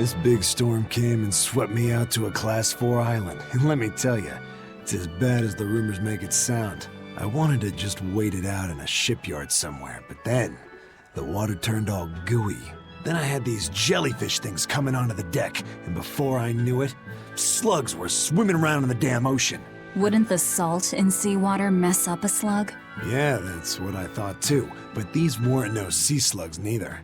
N: This big storm came and swept me out to a Class 4 island, and let me tell you, it's as bad as the rumors make it sound. I wanted to just wait it out in a shipyard somewhere, but then the water turned all gooey. Then I had these jellyfish things coming onto the deck, and before I knew it, slugs were swimming around in the damn ocean.
D: Wouldn't the salt in seawater mess up a slug?
N: Yeah, that's what I thought too, but these weren't no sea slugs neither.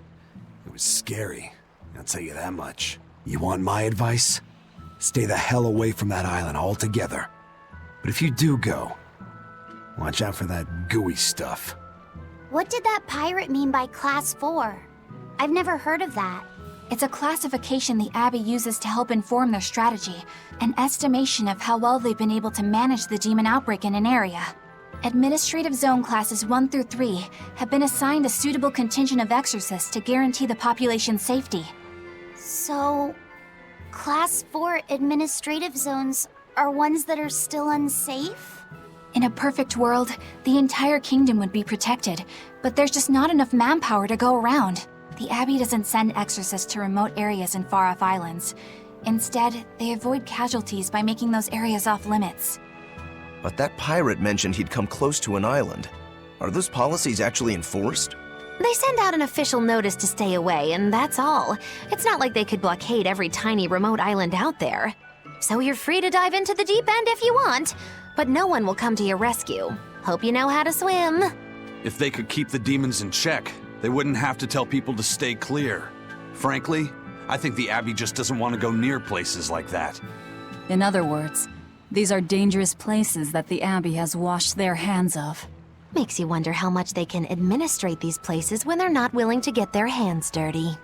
N: It was scary, I'll tell you that much. You want my advice? Stay the hell away from that island altogether. But if you do go, watch out for that gooey stuff.
H: What did that pirate mean by Class 4? I've never heard of that.
C: It's a classification the Abbey uses to help inform their strategy, an estimation of how well they've been able to manage the demon outbreak in an area. Administrative Zone Classes 1 through 3 have been assigned a suitable contingent of exorcists to guarantee the population's safety.
H: So, Class 4 administrative zones are ones that are still unsafe?
C: In a perfect world, the entire kingdom would be protected, but there's just not enough manpower to go around. The Abbey doesn't send exorcists to remote areas and far-off islands. Instead, they avoid casualties by making those areas off-limits.
F: But that pirate mentioned he'd come close to an island. Are those policies actually enforced?
E: They send out an official notice to stay away, and that's all. It's not like they could blockade every tiny remote island out there. So you're free to dive into the deep end if you want, but no one will come to your rescue. Hope you know how to swim.
A: If they could keep the demons in check, they wouldn't have to tell people to stay clear. Frankly, I think the Abbey just doesn't want to go near places like that.
D: In other words, these are dangerous places that the Abbey has washed their hands of.
E: Makes you wonder how much they can administrate these places when they're not willing to get their hands dirty.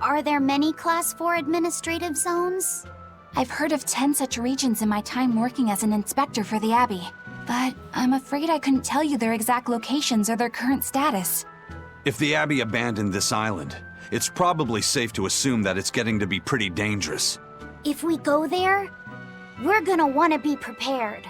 H: Are there many Class 4 administrative zones?
C: I've heard of 10 such regions in my time working as an inspector for the Abbey, but I'm afraid I couldn't tell you their exact locations or their current status.
A: If the Abbey abandoned this island, it's probably safe to assume that it's getting to be pretty dangerous.
H: If we go there, we're gonna want to be prepared.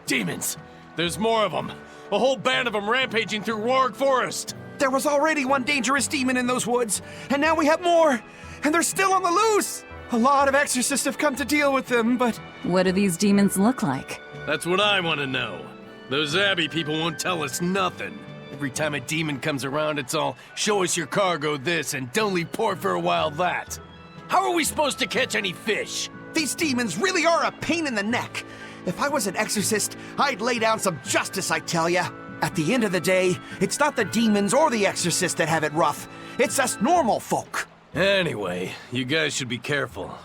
O: Demons! There's more of them! A whole band of them rampaging through Roark Forest!
G: There was already one dangerous demon in those woods, and now we have more! And they're still on the loose! A lot of exorcists have come to deal with them, but...
D: What do these demons look like?
O: That's what I want to know. Those Abbey people won't tell us nothing. Every time a demon comes around, it's all, show us your cargo this, and don't leave port for a while that. How are we supposed to catch any fish?
G: These demons really are a pain in the neck. If I was an exorcist, I'd lay down some justice, I tell ya. At the end of the day, it's not the demons or the exorcists that have it rough. It's us normal folk.
O: Anyway, you guys should be careful.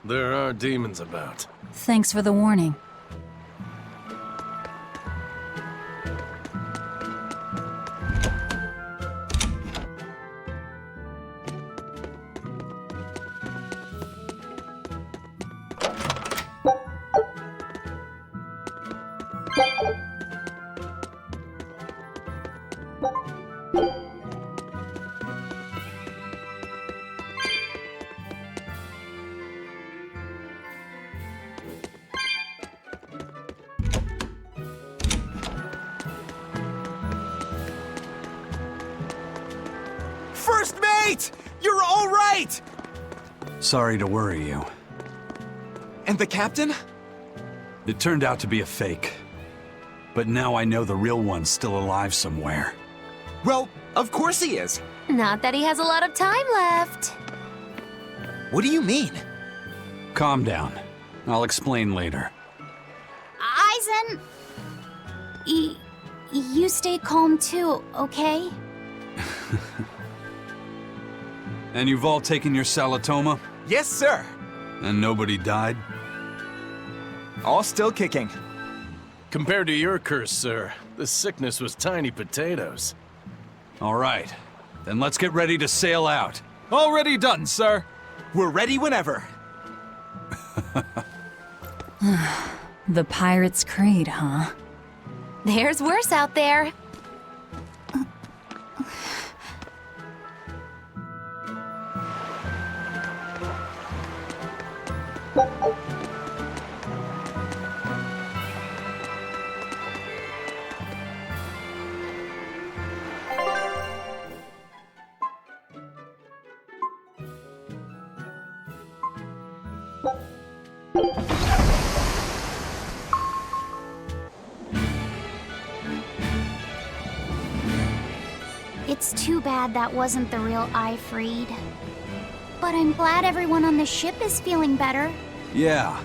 O: There are demons about.
D: Thanks for the warning.
G: First mate! You're all right!
A: Sorry to worry you.
G: And the captain?
A: It turned out to be a fake. But now I know the real one's still alive somewhere.
G: Well, of course he is.
E: Not that he has a lot of time left.
G: What do you mean?
A: Calm down. I'll explain later.
H: Eisen! You stay calm too, okay?
A: And you've all taken your Salatoma?
G: Yes, sir.
A: And nobody died?
G: All still kicking.
O: Compared to your curse, sir, this sickness was tiny potatoes.
A: All right. Then let's get ready to sail out.
G: Already done, sir. We're ready whenever.
D: The Pirate's Creed, huh?
E: There's worse out there.
H: It's too bad that wasn't the real Ifrid. But I'm glad everyone on the ship is feeling better.
A: Yeah.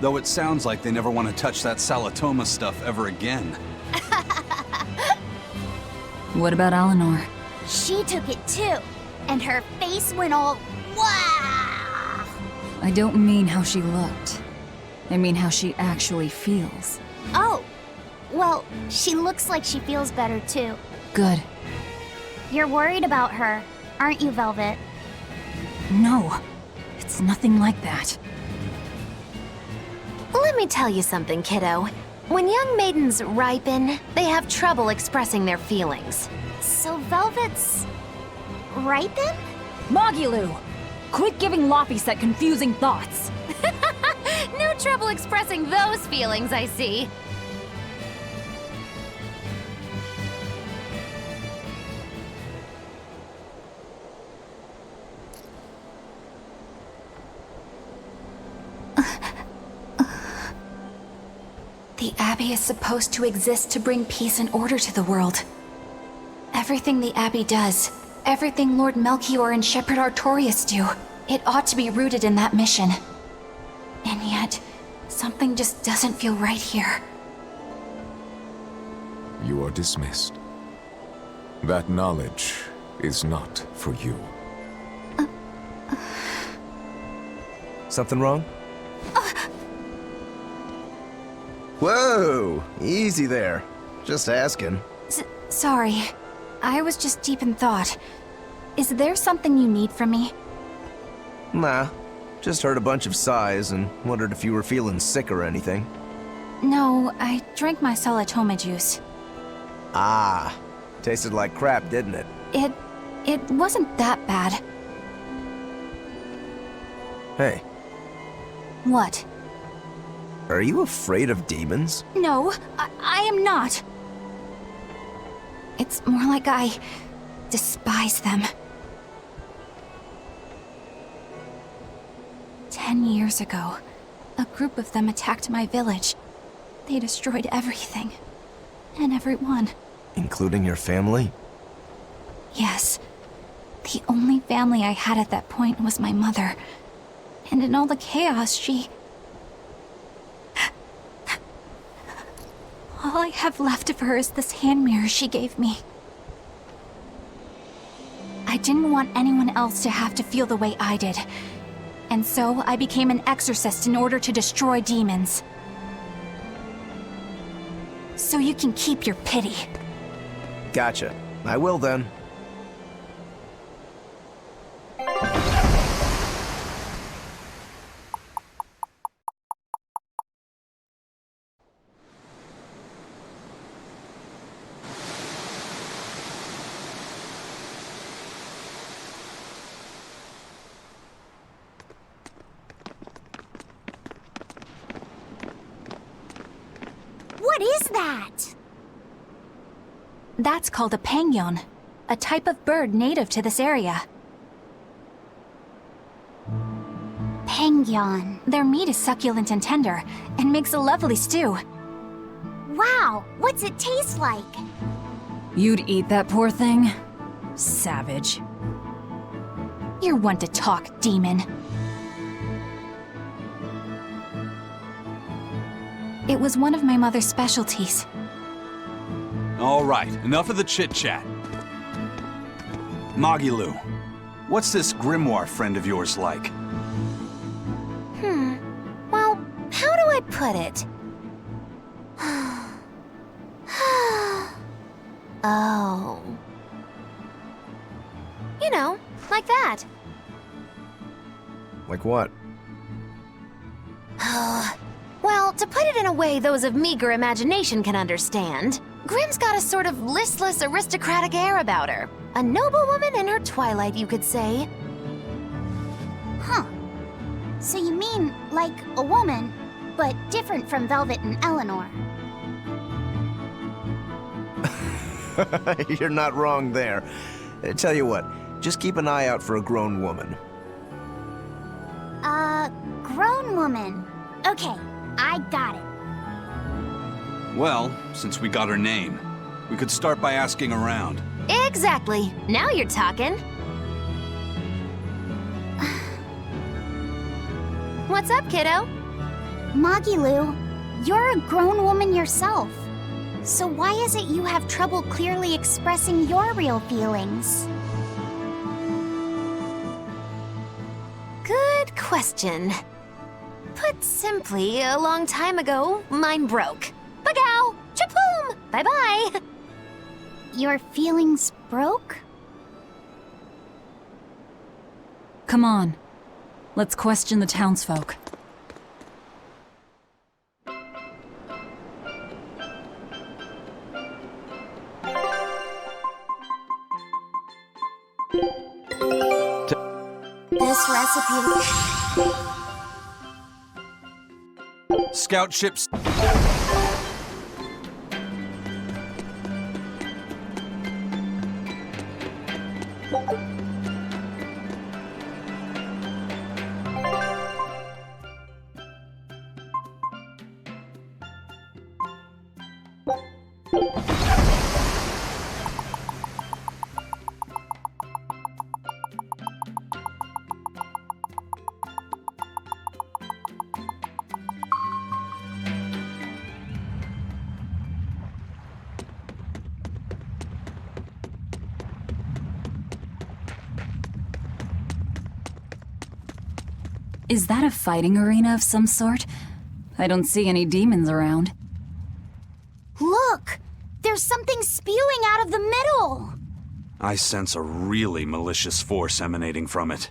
A: Though it sounds like they never want to touch that Salatoma stuff ever again.
D: What about Eleanor?
H: She took it too, and her face went all wow.
D: I don't mean how she looked. I mean how she actually feels.
H: Oh, well, she looks like she feels better too.
D: Good.
H: You're worried about her, aren't you, Velvet?
D: No, it's nothing like that.
E: Let me tell you something, kiddo. When young maidens ripen, they have trouble expressing their feelings.
H: So Velvet's... ripen?
D: Magilu! Quit giving Laphicet confusing thoughts!
E: No trouble expressing those feelings, I see.
C: The Abbey is supposed to exist to bring peace and order to the world. Everything the Abbey does, everything Lord Melchior and Shepherd Artorias do, it ought to be rooted in that mission. And yet, something just doesn't feel right here.
P: You are dismissed. That knowledge is not for you.
F: Something wrong? Whoa! Easy there. Just asking.
C: Sorry. I was just deep in thought. Is there something you need from me?
F: Nah. Just heard a bunch of sighs and wondered if you were feeling sick or anything.
C: No, I drank my Salatoma juice.
F: Ah. Tasted like crap, didn't it?
C: It wasn't that bad.
F: Hey.
C: What?
F: Are you afraid of demons?
C: No, I am not. It's more like I despise them. 10 years ago, a group of them attacked my village. They destroyed everything. And everyone.
F: Including your family?
C: Yes. The only family I had at that point was my mother. And in all the chaos, she... All I have left of her is this hand mirror she gave me. I didn't want anyone else to have to feel the way I did. And so I became an exorcist in order to destroy demons. So you can keep your pity.
F: Gotcha. I will then.
H: What is that?
C: That's called a pangyon, a type of bird native to this area.
H: Pangyon.
C: Their meat is succulent and tender, and makes a lovely stew.
H: Wow, what's it taste like?
D: You'd eat that poor thing? Savage.
C: You're one to talk, demon. It was one of my mother's specialties.
A: All right, enough of the chit-chat. Magilu, what's this Grimoirh friend of yours like?
E: Well, how do I put it? Oh. You know, like that.
F: Like what?
E: Well, to put it in a way those of meager imagination can understand, Grim's got a sort of listless, aristocratic air about her. A noble woman in her twilight, you could say.
H: Huh. So you mean like a woman, but different from Velvet and Eleanor?
F: You're not wrong there. Tell you what, just keep an eye out for a grown woman.
H: Grown woman. Okay, I got it.
A: Well, since we got her name, we could start by asking around.
E: Exactly. Now you're talking. What's up, kiddo?
H: Magilu, you're a grown woman yourself. So why is it you have trouble clearly expressing your real feelings?
E: Good question. Put simply, a long time ago, mine broke. Bagow! Chapoom! Bye-bye!
H: Your feelings broke?
D: Come on. Let's question the townsfolk.
H: This recipe...
A: Scout ships.
D: Is that a fighting arena of some sort? I don't see any demons around.
H: Look! There's something spewing out of the middle!
A: I sense a really malicious force emanating from it.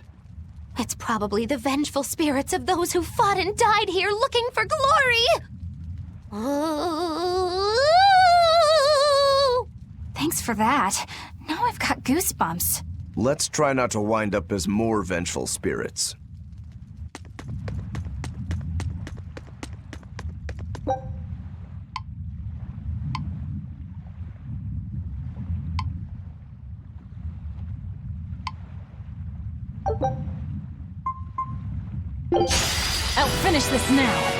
E: It's probably the vengeful spirits of those who fought and died here looking for glory!
C: Thanks for that. Now I've got goosebumps.
F: Let's try not to wind up as more vengeful spirits.
D: I'll finish this now.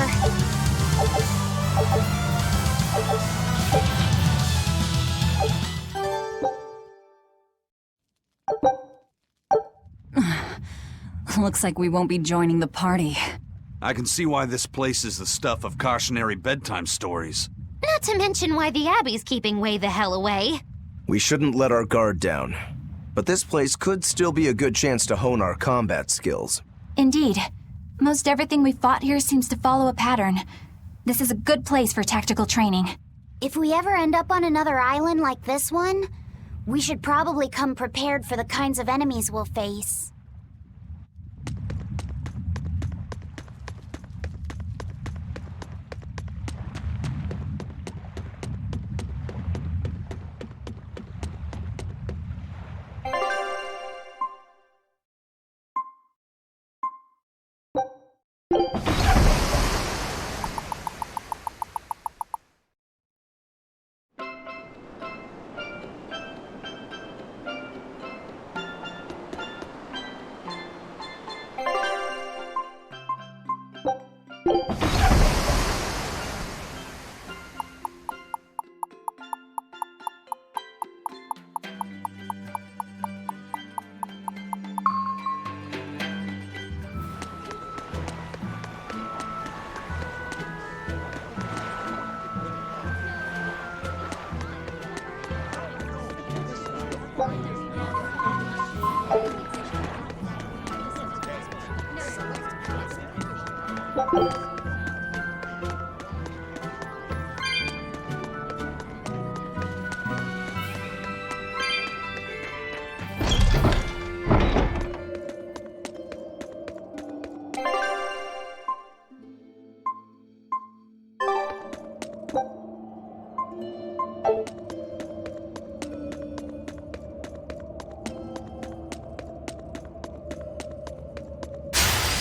H: more.
D: Looks like we won't be joining the party.
A: I can see why this place is the stuff of cautionary bedtime stories.
E: Not to mention why the Abbey's keeping way the hell away.
F: We shouldn't let our guard down. But this place could still be a good chance to hone our combat skills.
C: Indeed. Most everything we fought here seems to follow a pattern. This is a good place for tactical training.
H: If we ever end up on another island like this one, we should probably come prepared for the kinds of enemies we'll face.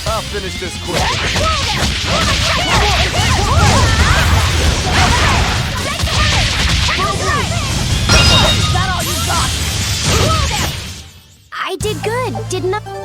O: I'll finish this quick.
H: I did good, didn't I?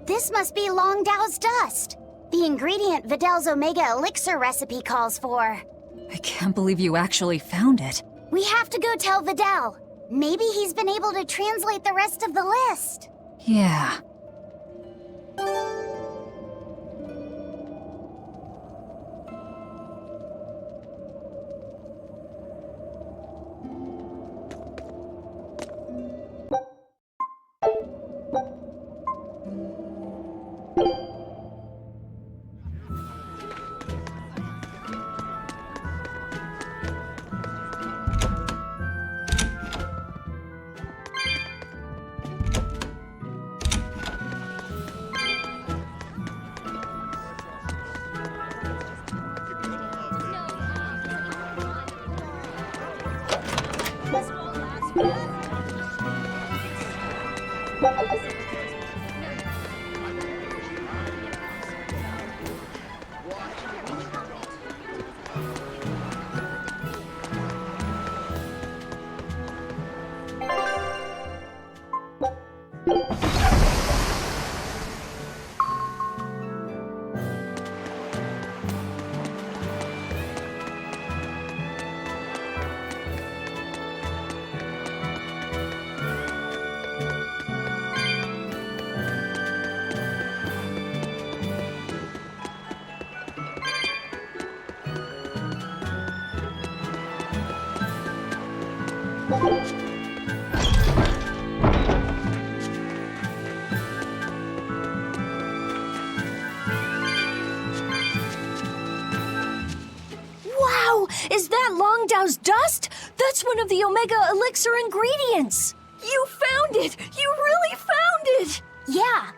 H: This must be Longdow's dust. The ingredient Vidal's Omega Elixir recipe calls for.
D: I can't believe you actually found it.
H: We have to go tell Vidal. Maybe he's been able to translate the rest of the list.
D: Yeah.
M: Wow! Is that Longdow's dust? That's one of the Omega Elixir ingredients! You found it! You really found it!
H: Yeah,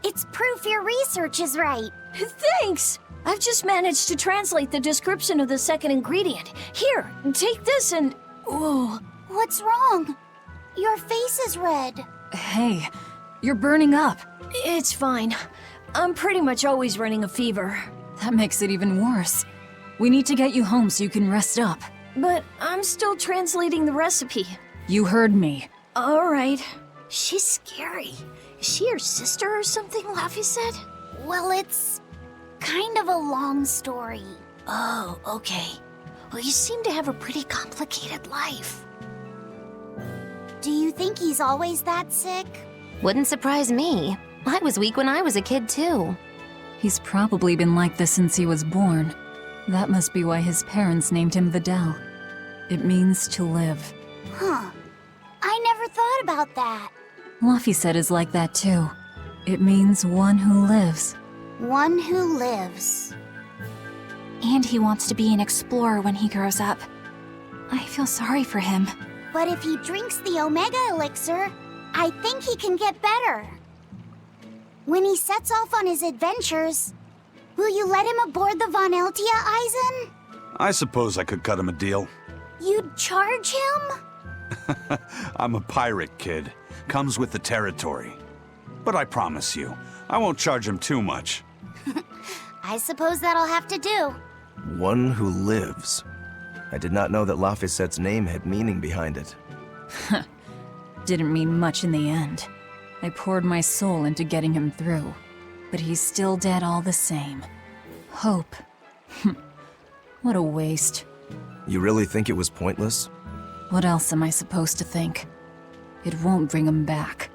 H: it's proof your research is right.
M: Thanks! I've just managed to translate the description of the second ingredient. Here, take this and... Whoa.
H: What's wrong? Your face is red.
D: Hey, you're burning up.
M: It's fine. I'm pretty much always running a fever.
D: That makes it even worse. We need to get you home so you can rest up.
M: But I'm still translating the recipe.
D: You heard me.
M: All right. She's scary. Is she your sister or something, Laffy said?
H: Well, it's kind of a long story.
M: Oh, okay. Well, you seem to have a pretty complicated life.
H: Do you think he's always that sick?
E: Wouldn't surprise me. I was weak when I was a kid, too.
D: He's probably been like this since he was born. That must be why his parents named him Vidal. It means to live.
H: Huh. I never thought about that.
D: Laffy is like that too. It means one who lives.
H: One who lives.
C: And he wants to be an explorer when he grows up. I feel sorry for him.
H: But if he drinks the Omega Elixir, I think he can get better. When he sets off on his adventures, will you let him aboard the Von Eltia, Eisen?
A: I suppose I could cut him a deal.
H: You'd charge him?
A: I'm a pirate, kid. Comes with the territory. But I promise you, I won't charge him too much.
H: I suppose that'll have to do.
F: One who lives. I did not know that Laffyette's name had meaning behind it.
D: Didn't mean much in the end. I poured my soul into getting him through. But he's still dead all the same. Hope. What a waste.
F: You really think it was pointless?
D: What else am I supposed to think? It won't bring him back.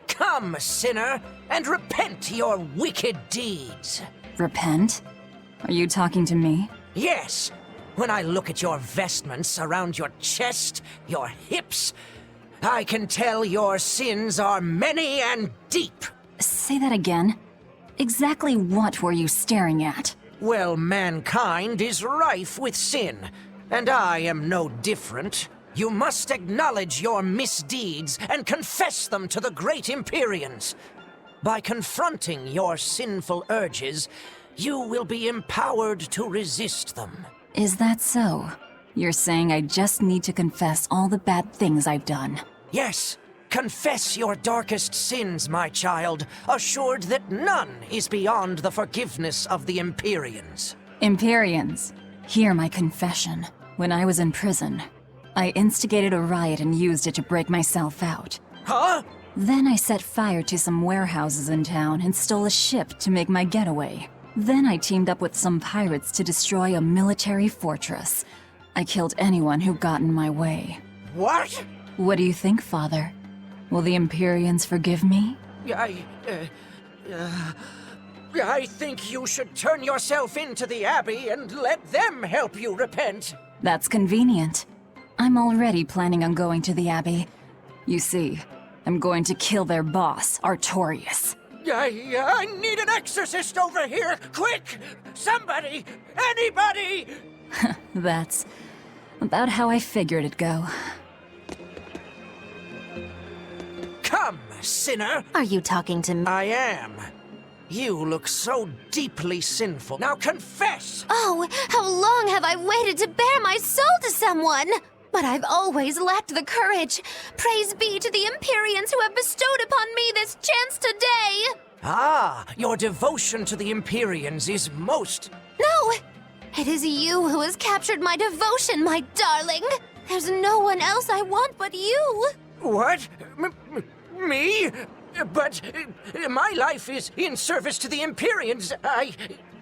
Q: Come, sinner, and repent your wicked deeds.
D: Repent? Are you talking to me?
Q: Yes. When I look at your vestments around your chest, your hips, I can tell your sins are many and deep.
D: Say that again. Exactly what were you staring at?
Q: Well, mankind is rife with sin, and I am no different. You must acknowledge your misdeeds and confess them to the great Empyreans. By confronting your sinful urges, you will be empowered to resist them.
D: Is that so? You're saying I just need to confess all the bad things I've done?
Q: Yes. Confess your darkest sins, my child, assured that none is beyond the forgiveness of the Empyreans.
D: Empyreans, hear my confession. When I was in prison, I instigated a riot and used it to break myself out.
Q: Huh?
D: Then I set fire to some warehouses in town and stole a ship to make my getaway. Then I teamed up with some pirates to destroy a military fortress. I killed anyone who got in my way.
Q: What?
D: What do you think, Father? Will the Empyreans forgive me?
Q: I think you should turn yourself into the Abbey and let them help you repent.
D: That's convenient. I'm already planning on going to the Abbey. You see, I'm going to kill their boss, Artorius.
Q: I need an exorcist over here! Quick! Somebody! Anybody!
D: That's about how I figured it'd go.
Q: Come, sinner!
E: Are you talking to me?
Q: I am. You look so deeply sinful. Now confess!
E: Oh, how long have I waited to bare my soul to someone? But I've always lacked the courage. Praise be to the Empyreans who have bestowed upon me this chance today!
Q: Ah, your devotion to the Empyreans is most...
E: No! It is you who has captured my devotion, my darling! There's no one else I want but you!
Q: What? Me? But my life is in service to the Empyreans.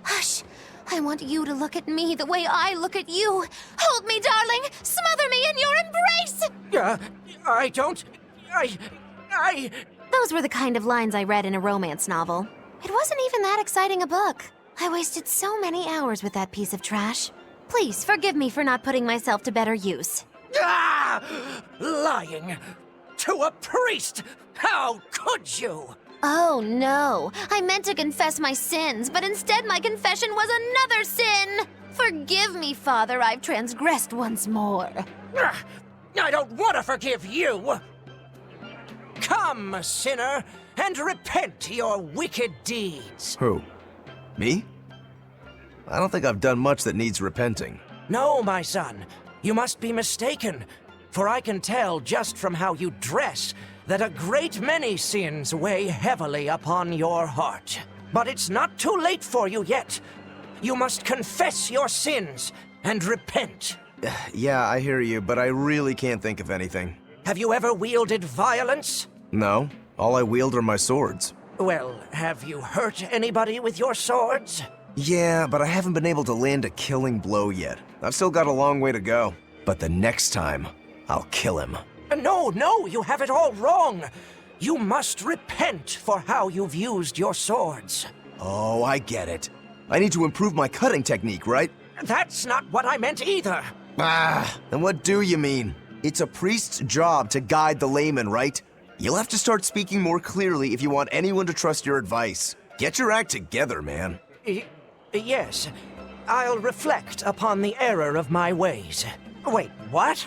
E: Hush! I want you to look at me the way I look at you. Hold me, darling! Smother me in your embrace!
Q: I don't...
E: The Those were the kind of lines I read in a romance novel. It wasn't even that exciting a book. I wasted so many hours with that piece of trash. Please forgive me for not putting myself to better use.
Q: Ah! Lying to a priest! How could you?
E: Oh no, I meant to confess my sins, but instead my confession was another sin! Forgive me, Father, I've transgressed once more.
Q: I don't want to forgive you! Come, sinner, and repent your wicked deeds.
F: Who? Me? I don't think I've done much that needs repenting.
Q: No, my son, you must be mistaken, for I can tell just from how you dress that a great many sins weigh heavily upon your heart. But it's not too late for you yet. You must confess your sins and repent.
F: Yeah, I hear you, but I really can't think of anything.
Q: Have you ever wielded violence?
F: No, all I wield are my swords.
Q: Well, have you hurt anybody with your swords?
F: Yeah, but I haven't been able to land a killing blow yet. I've still got a long way to go. But the next time, I'll kill him.
Q: No, you have it all wrong. You must repent for how you've used your swords.
F: Oh, I get it. I need to improve my cutting technique, right?
Q: That's not what I meant either.
F: Ah, then what do you mean? It's a priest's job to guide the layman, right? You'll have to start speaking more clearly if you want anyone to trust your advice. Get your act together, man.
Q: Yes, I'll reflect upon the error of my ways. Wait, what?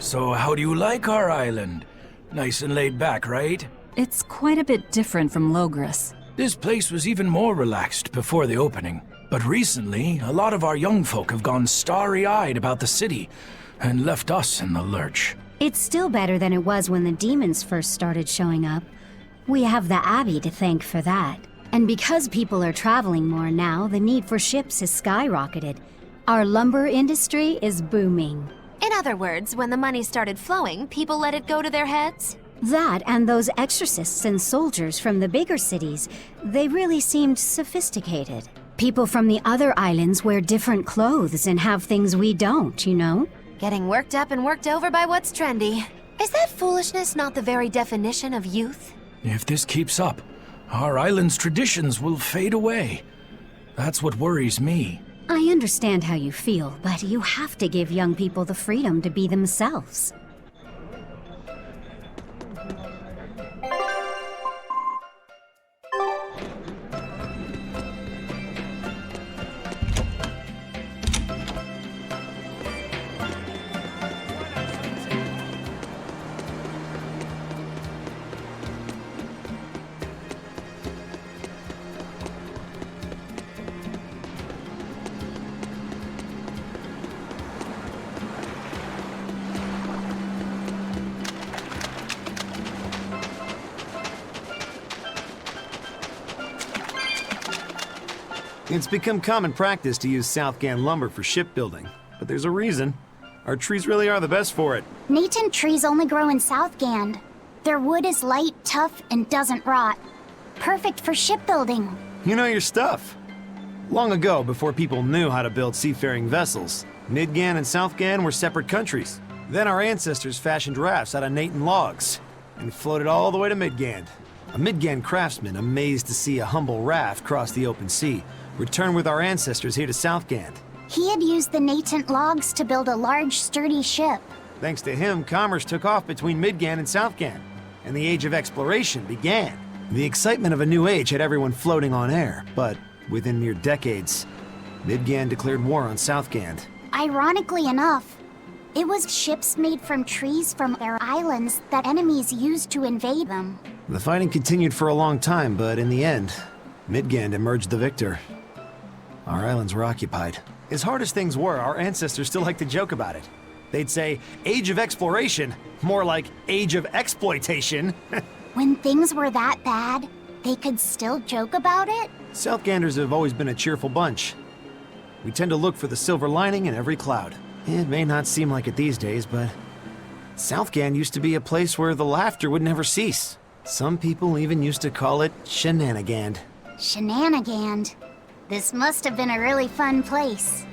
O: So how do you like our island? Nice and laid back, right?
D: It's quite a bit different from Logris.
O: This place was even more relaxed before the opening. But recently, a lot of our young folk have gone starry-eyed about the city and left us in the lurch.
R: It's still better than it was when the demons first started showing up. We have the Abbey to thank for that. And because people are traveling more now, the need for ships has skyrocketed. Our lumber industry is booming.
E: In other words, when the money started flowing, people let it go to their heads?
R: That and those exorcists and soldiers from the bigger cities, they really seemed sophisticated. People from the other islands wear different clothes and have things we don't, you know?
E: Getting worked up and worked over by what's trendy. Is that foolishness not the very definition of youth?
O: If this keeps up, our island's traditions will fade away. That's what worries me.
R: I understand how you feel, but you have to give young people the freedom to be themselves.
S: It's become common practice to use Southgan lumber for shipbuilding, but there's a reason. Our trees really are the best for it.
H: Natant trees only grow in Southgand. Their wood is light, tough, and doesn't rot. Perfect for shipbuilding.
S: You know your stuff. Long ago, before people knew how to build seafaring vessels, Midgan and Southgan were separate countries. Then our ancestors fashioned rafts out of Natant logs and floated all the way to Midgand. A Midgand craftsman, amazed to see a humble raft cross the open sea, returned with our ancestors here to Southgand.
H: He had used the Natant logs to build a large, sturdy ship.
S: Thanks to him, commerce took off between Midgand and Southgand, and the age of exploration began. The excitement of a new age had everyone floating on air, but within mere decades, Midgand declared war on Southgand.
H: Ironically enough, It was ships made from trees from their islands that enemies used to invade them.
S: The fighting continued for a long time, but in the end, Midgand emerged the victor. Our islands were occupied. As hard as things were, our ancestors still like to joke about it. They'd say, Age of Exploration, more like Age of Exploitation.
H: When things were that bad, they could still joke about it?
S: Southganders have always been a cheerful bunch. We tend to look for the silver lining in every cloud. It may not seem like it these days, but Southgand used to be a place where the laughter would never cease. Some people even used to call it Shenanigand.
H: Shenanigand. This must have been a really fun place.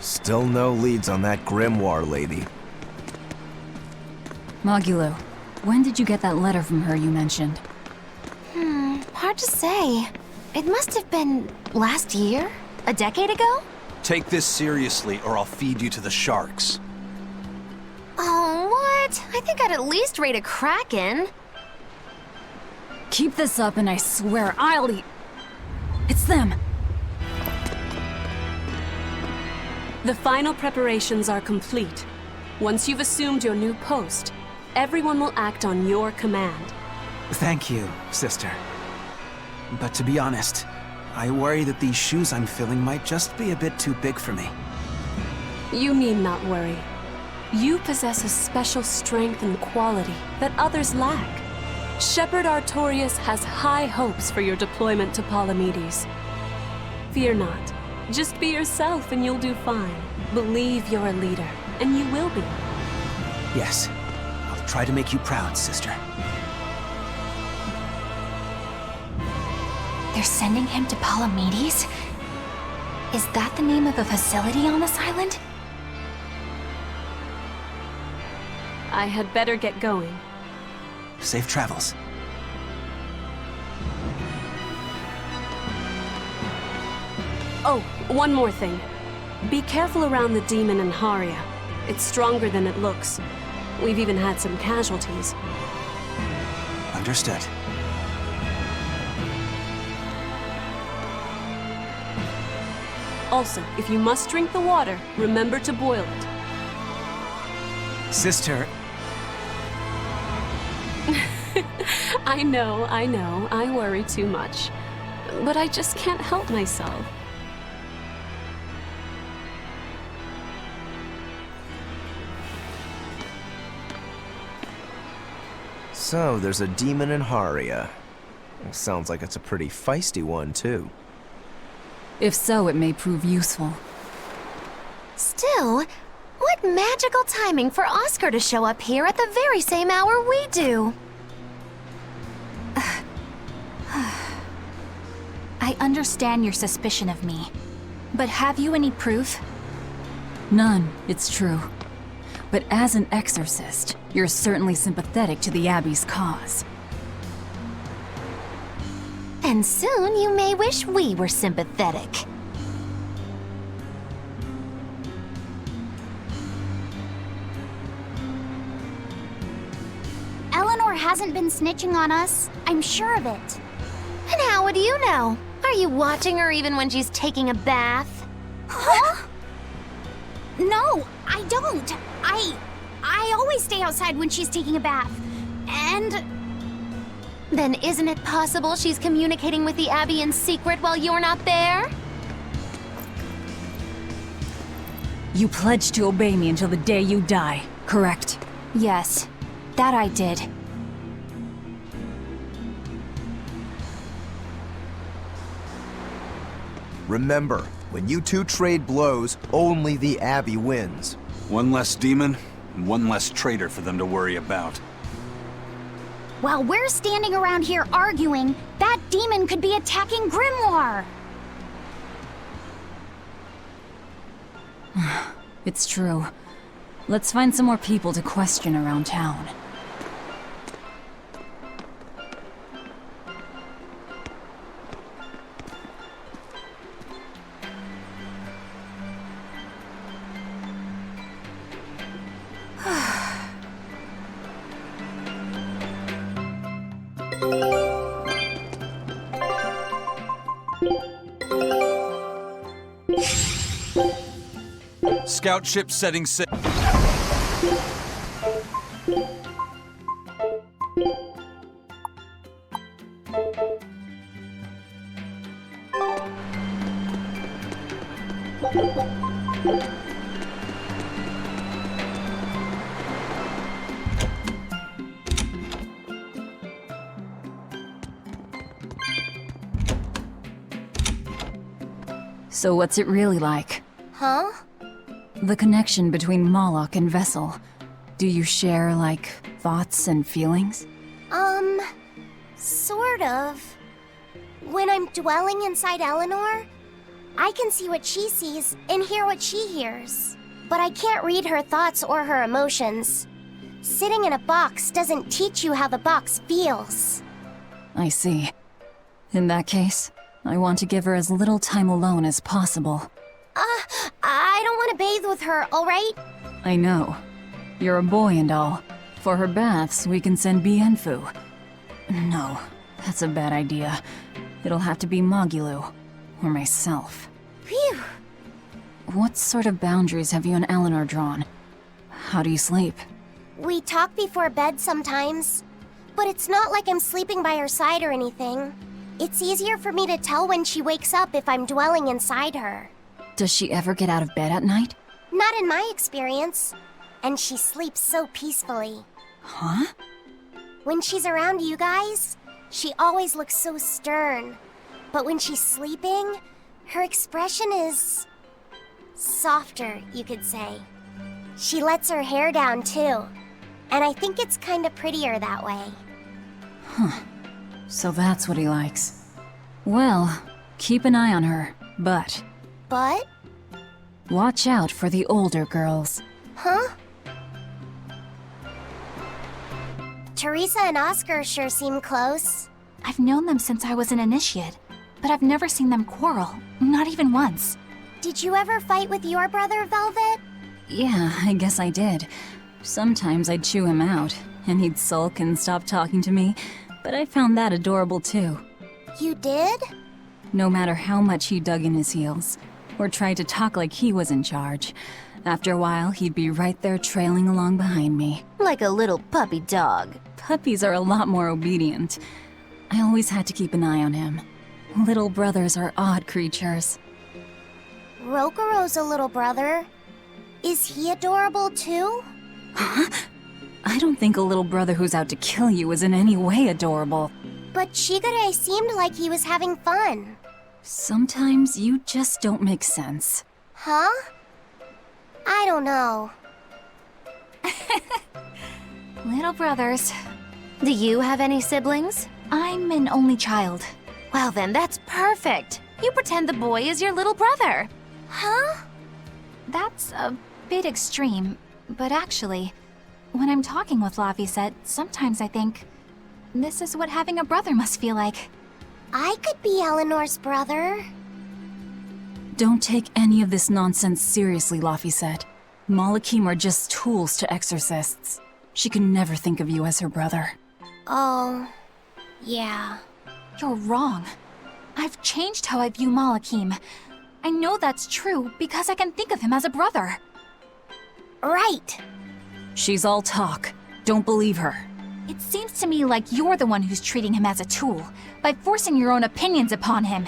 F: Still no leads on that Grimoirh lady.
D: Mogulo, when did you get that letter from her you mentioned?
E: Hard to say. It must have been last year? A decade ago?
A: Take this seriously, or I'll feed you to the sharks.
E: Oh, what? I think I'd at least rate a kraken.
D: Keep this up and I swear I'll eat... It's them!
T: The final preparations are complete. Once you've assumed your new post, everyone will act on your command.
U: Thank you, sister. But to be honest, I worry that these shoes I'm filling might just be a bit too big for me.
T: You need not worry. You possess a special strength and quality that others lack. Shepherd Artorias has high hopes for your deployment to Palamedes. Fear not. Just be yourself and you'll do fine. Believe you're a leader, and you will be.
U: Yes, I'll try to make you proud, sister.
C: They're sending him to Palamedes? Is that the name of a facility on this island?
T: I had better get going.
U: Safe travels.
T: Oh, one more thing. Be careful around the demon in Haria. It's stronger than it looks. We've even had some casualties.
U: Understood.
T: Also, if you must drink the water, remember to boil it.
U: Sister...
T: I know, I worry too much. But I just can't help myself.
F: So, there's a demon in Haria. Sounds like it's a pretty feisty one, too.
D: If so, it may prove useful.
E: Still, what magical timing for Oscar to show up here at the very same hour we do.
C: I understand your suspicion of me, but have you any proof?
D: None, it's true. But as an exorcist, you're certainly sympathetic to the Abbey's cause.
E: And soon you may wish we were sympathetic.
H: Eleanor hasn't been snitching on us. I'm sure of it.
E: And how would you know? Are you watching her even when she's taking a bath?
H: Huh? No, I don't. I always stay outside when she's taking a bath. And...
E: Then isn't it possible she's communicating with the Abbey in secret while you're not there?
D: You pledged to obey me until the day you die, correct?
C: Yes, that I did.
F: Remember, when you two trade blows, only the Abbey wins.
A: One less demon, and one less traitor for them to worry about.
H: While we're standing around here arguing, that demon could be attacking Grimoirh!
D: It's true. Let's find some more people to question around town.
A: Scout ship setting sail.
D: So what's it really like?
H: Huh?
D: The connection between Moloch and Vessel. Do you share, like, thoughts and feelings?
H: Sort of. When I'm dwelling inside Eleanor, I can see what she sees and hear what she hears. But I can't read her thoughts or her emotions. Sitting in a box doesn't teach you how the box feels.
D: I see. In that case, I want to give her as little time alone as possible.
H: I don't want to bathe with her, alright?
D: I know. You're a boy and all. For her baths, we can send Bienfu. No, that's a bad idea. It'll have to be Magulu. Or myself.
H: Phew!
D: What sort of boundaries have you and Eleanor drawn? How do you sleep?
H: We talk before bed sometimes. But it's not like I'm sleeping by her side or anything. It's easier for me to tell when she wakes up if I'm dwelling inside her.
D: Does she ever get out of bed at night?
H: Not in my experience. And she sleeps so peacefully.
D: Huh?
H: When she's around you guys, she always looks so stern. But when she's sleeping, her expression is... softer, you could say. She lets her hair down, too. And I think it's kinda prettier that way.
D: Huh. So that's what he likes. Well, keep an eye on her, but...
H: But?
D: Watch out for the older girls.
H: Huh? Teresa and Oscar sure seem close.
C: I've known them since I was an initiate, but I've never seen them quarrel, not even once.
H: Did you ever fight with your brother, Velvet?
D: Yeah, I guess I did. Sometimes I'd chew him out, and he'd sulk and stop talking to me, but I found that adorable too.
H: You did?
D: No matter how much he dug in his heels, or tried to talk like he was in charge, after a while he'd be right there trailing along behind me.
E: Like a little puppy dog.
D: Puppies are a lot more obedient. I always had to keep an eye on him. Little brothers are odd creatures.
H: Rokuro's a little brother. Is he adorable too?
D: Huh? I don't think a little brother who's out to kill you is in any way adorable.
H: But Shigure seemed like he was having fun.
D: Sometimes you just don't make sense.
H: Huh? I don't know.
C: Little brothers.
E: Do you have any siblings?
C: I'm an only child.
E: Well then, that's perfect. You pretend the boy is your little brother.
H: Huh?
C: That's a bit extreme, but actually, when I'm talking with Laphicet, sometimes I think, this is what having a brother must feel like.
H: I could be Eleanor's brother.
D: Don't take any of this nonsense seriously, Laphicet. Malakim are just tools to exorcists. She could never think of you as her brother.
H: Oh, yeah.
C: You're wrong. I've changed how I view Malakim. I know that's true because I can think of him as a brother.
H: Right.
D: She's all talk. Don't believe her.
C: It seems to me like you're the one who's treating him as a tool, by forcing your own opinions upon him.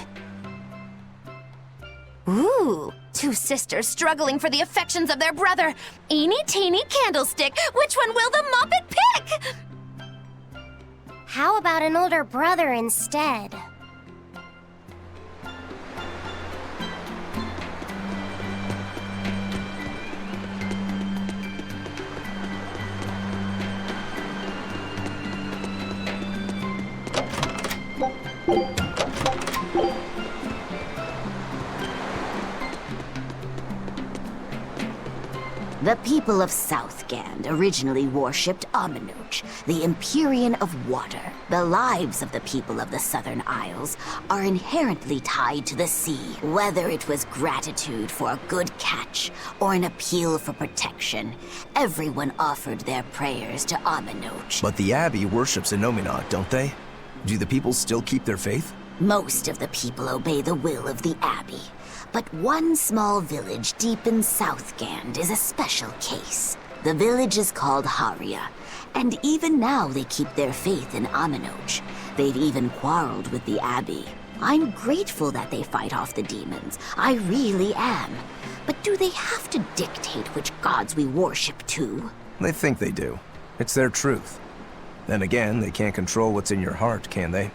E: Ooh, two sisters struggling for the affections of their brother. Eeny teeny candlestick, which one will the Muppet pick?
H: How about an older brother instead?
I: The people of Southgand originally worshipped Amenoch, the Empyrean of Water. The lives of the people of the Southern Isles are inherently tied to the sea. Whether it was gratitude for a good catch or an appeal for protection, everyone offered their prayers to Amenoch.
F: But the Abbey worships Innominat, don't they? Do the people still keep their faith?
I: Most of the people obey the will of the Abbey. But one small village deep in Southgand is a special case. The village is called Haria, and even now they keep their faith in Amenoch. They've even quarreled with the Abbey. I'm grateful that they fight off the demons. I really am. But do they have to dictate which gods we worship too?
F: They think they do. It's their truth. Then again, they can't control what's in your heart, can they?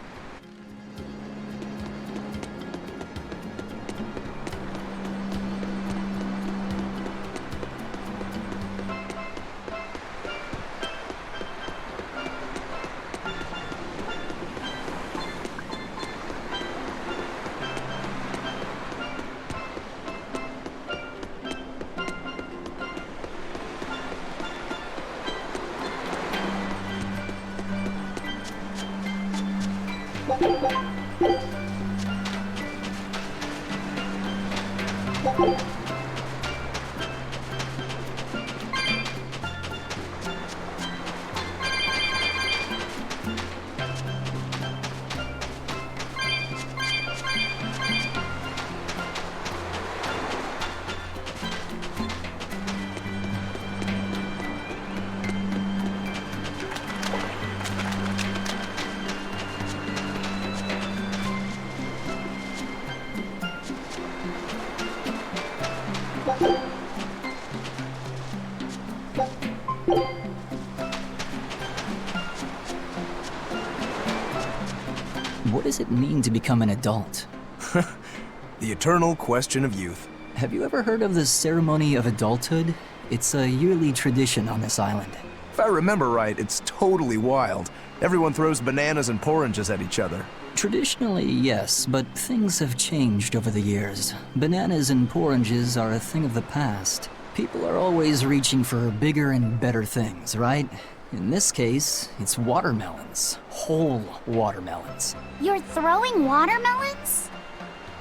V: What does it mean to become an adult?
F: The eternal question of youth.
V: Have you ever heard of the ceremony of adulthood? It's a yearly tradition on this island.
F: If I remember right, it's totally wild. Everyone throws bananas and oranges at each other.
V: Traditionally, yes, but things have changed over the years. Bananas and oranges are a thing of the past. People are always reaching for bigger and better things, right? In this case, it's watermelons. Whole watermelons.
H: You're throwing watermelons?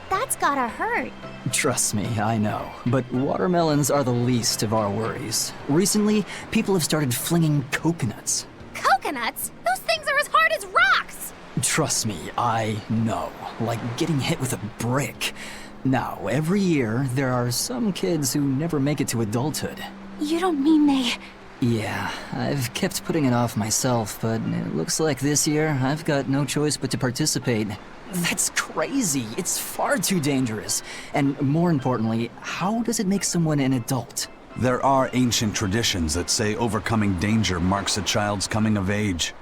H: That's gotta hurt.
V: Trust me, I know. But watermelons are the least of our worries. Recently, people have started flinging coconuts.
E: Coconuts? Those things are as hard as rocks!
V: Trust me, I know. Like getting hit with a brick. Now, every year, there are some kids who never make it to adulthood.
C: You don't mean they...
V: Yeah, I've kept putting it off myself, but it looks like this year I've got no choice but to participate. That's crazy! It's far too dangerous. And more importantly, how does it make someone an adult?
A: There are ancient traditions that say overcoming danger marks a child's coming of age.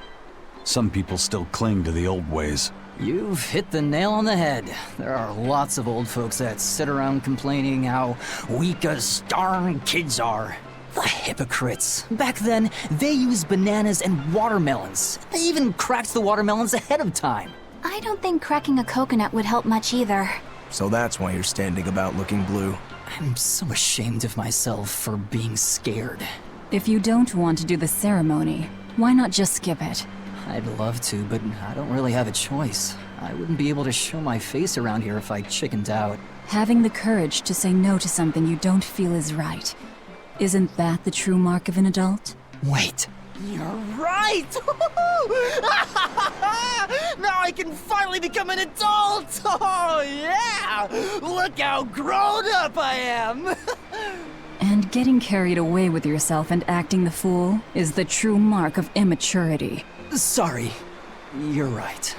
A: Some people still cling to the old ways.
V: You've hit the nail on the head. There are lots of old folks that sit around complaining how weak us darn kids are. The hypocrites. Back then, they used bananas and watermelons. They even cracked the watermelons ahead of time.
C: I don't think cracking a coconut would help much either.
F: So that's why you're standing about looking blue.
V: I'm so ashamed of myself for being scared.
D: If you don't want to do the ceremony, why not just skip it?
V: I'd love to, but I don't really have a choice. I wouldn't be able to show my face around here if I chickened out.
D: Having the courage to say no to something you don't feel is right. Isn't that the true mark of an adult?
V: Wait. You're right! Now I can finally become an adult! Oh, yeah! Look how grown up I am!
D: And getting carried away with yourself and acting the fool is the true mark of immaturity.
V: Sorry. You're right.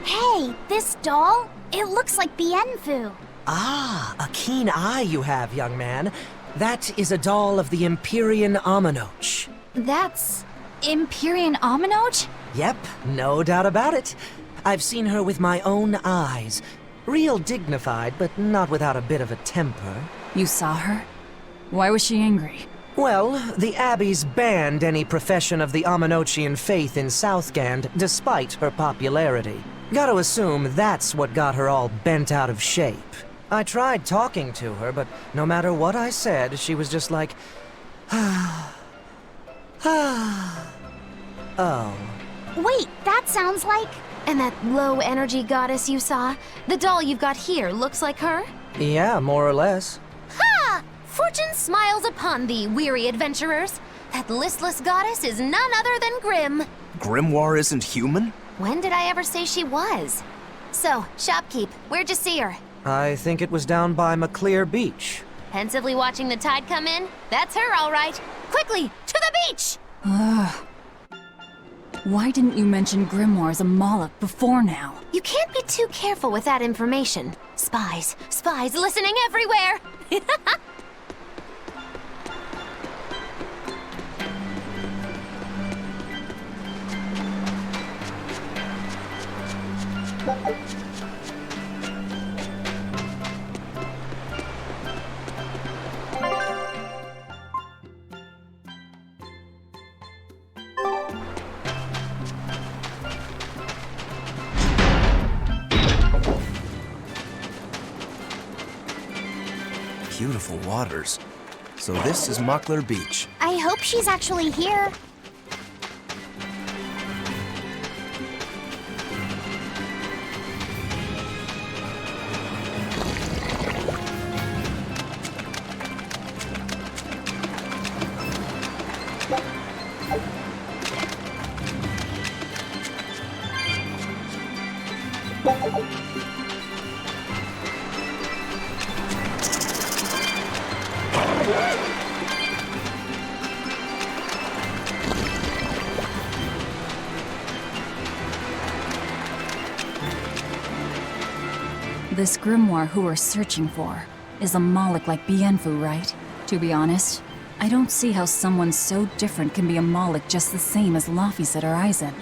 H: Hey, this doll? It looks like Bienfu.
Q: Ah, a keen eye you have, young man. That is a doll of the Empyrean Aminoch.
C: That's... Empyrean Aminoch?
Q: Yep, no doubt about it. I've seen her with my own eyes. Real dignified, but not without a bit of a temper.
D: You saw her? Why was she angry?
Q: Well, the Abbey's banned any profession of the Aminochian faith in Southgand, despite her popularity. Gotta assume that's what got her all bent out of shape. I tried talking to her, but no matter what I said, she was just like, oh.
E: Wait, that sounds like... And that low-energy goddess you saw? The doll you've got here looks like her?
Q: Yeah, more or less.
E: Ha! Fortune smiles upon thee, weary adventurers. That listless goddess is none other than Grim.
F: Grimoirh isn't human?
E: When did I ever say she was? So, shopkeep, where'd you see her?
Q: I think it was down by McClear Beach.
E: Pensively watching the tide come in? That's her, all right. Quickly, to the beach!
D: Ugh. Why didn't you mention Grimoirh as a Moloch before now?
E: You can't be too careful with that information. Spies listening everywhere!
F: Beautiful waters. So this is Muckler Beach.
H: I hope she's actually here.
D: This Grimoirh who we're searching for is a Moloch like Bienfu, right? To be honest, I don't see how someone so different can be a Moloch just the same as Laphicet or Eisen.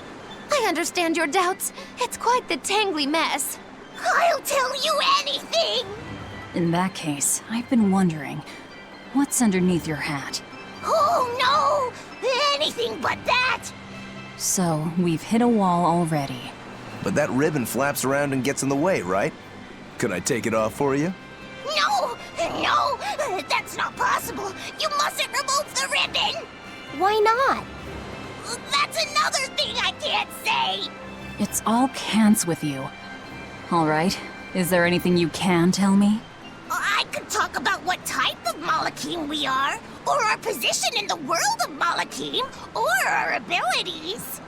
E: I understand your doubts. It's quite the tangly mess.
H: I'll tell you anything!
D: In that case, I've been wondering, what's underneath your hat?
H: Oh no! Anything but that!
D: So, we've hit a wall already.
F: But that ribbon flaps around and gets in the way, right? Can I take it off for you?
H: No! No! That's not possible! You mustn't remove the ribbon! Why not? That's another thing I can't say!
D: It's all cans with you. Alright, is there anything you can tell me?
H: I could talk about what type of Malachim we are, or our position in the world of Malachim, or our abilities.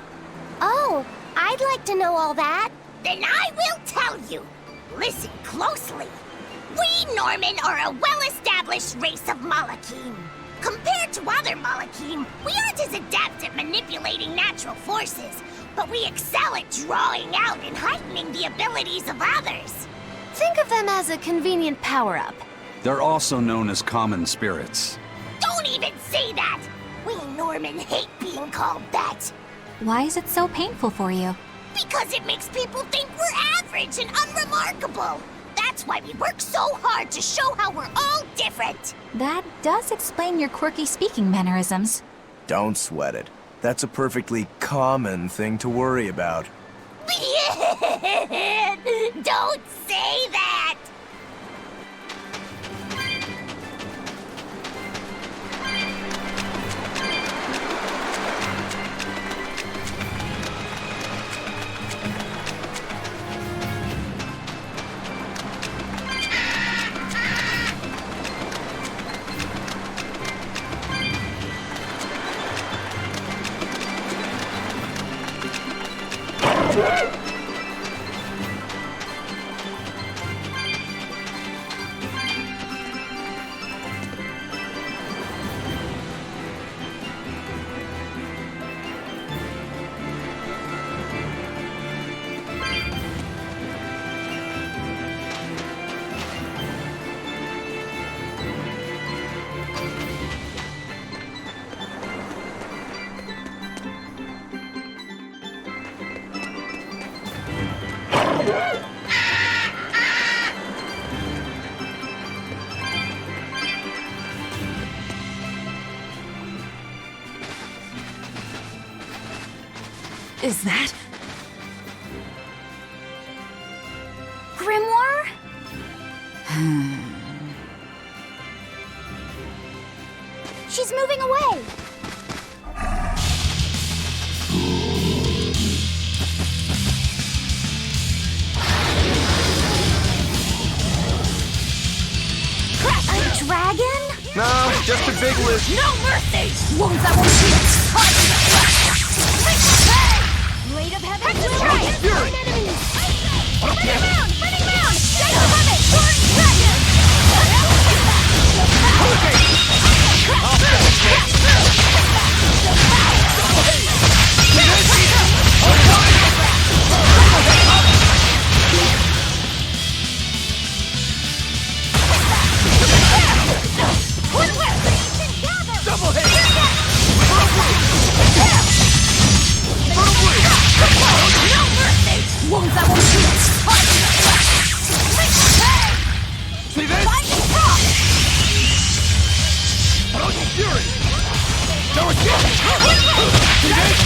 H: Oh, I'd like to know all that. Then I will tell you. Listen closely. We Norman are a well-established race of Malachim. Compared to other Malachim, we aren't as adept at manipulating natural forces, but we excel at drawing out and heightening the abilities of others.
E: Think of them as a convenient power-up.
A: They're also known as common spirits.
H: Don't even say that! We Norman hate being called that.
C: Why is it so painful for you?
H: Because it makes people think we're average and unremarkable. That's why we work so hard to show how we're all different.
C: That does explain your quirky speaking mannerisms.
F: Don't sweat it. That's a perfectly common thing to worry about.
H: Don't say that!
D: Is that...
C: Grimoirh?
H: She's moving away!
C: A dragon?
F: No, just a big list.
C: No mercy! Wounds that will shield! Blade of heaven! Dragon! Fury! Enemies! Running round! Running round! Stay above it! Torn dragon!
O: Double hit!
C: Wounds that will shield!
O: See this? Fury! Tower kick! See this?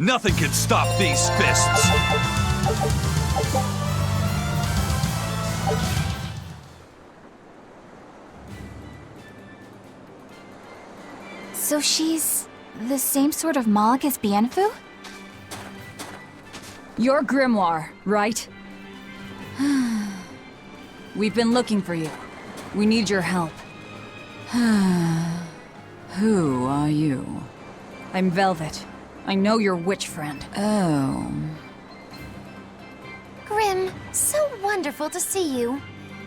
A: Nothing can stop these fists!
C: So she's the same sort of Moloch as Bienfu?
D: You're Grimoirh, right? We've been looking for you. We need your help. Who are you? I'm Velvet. I know your witch friend. Oh.
E: Grim, so wonderful to see you.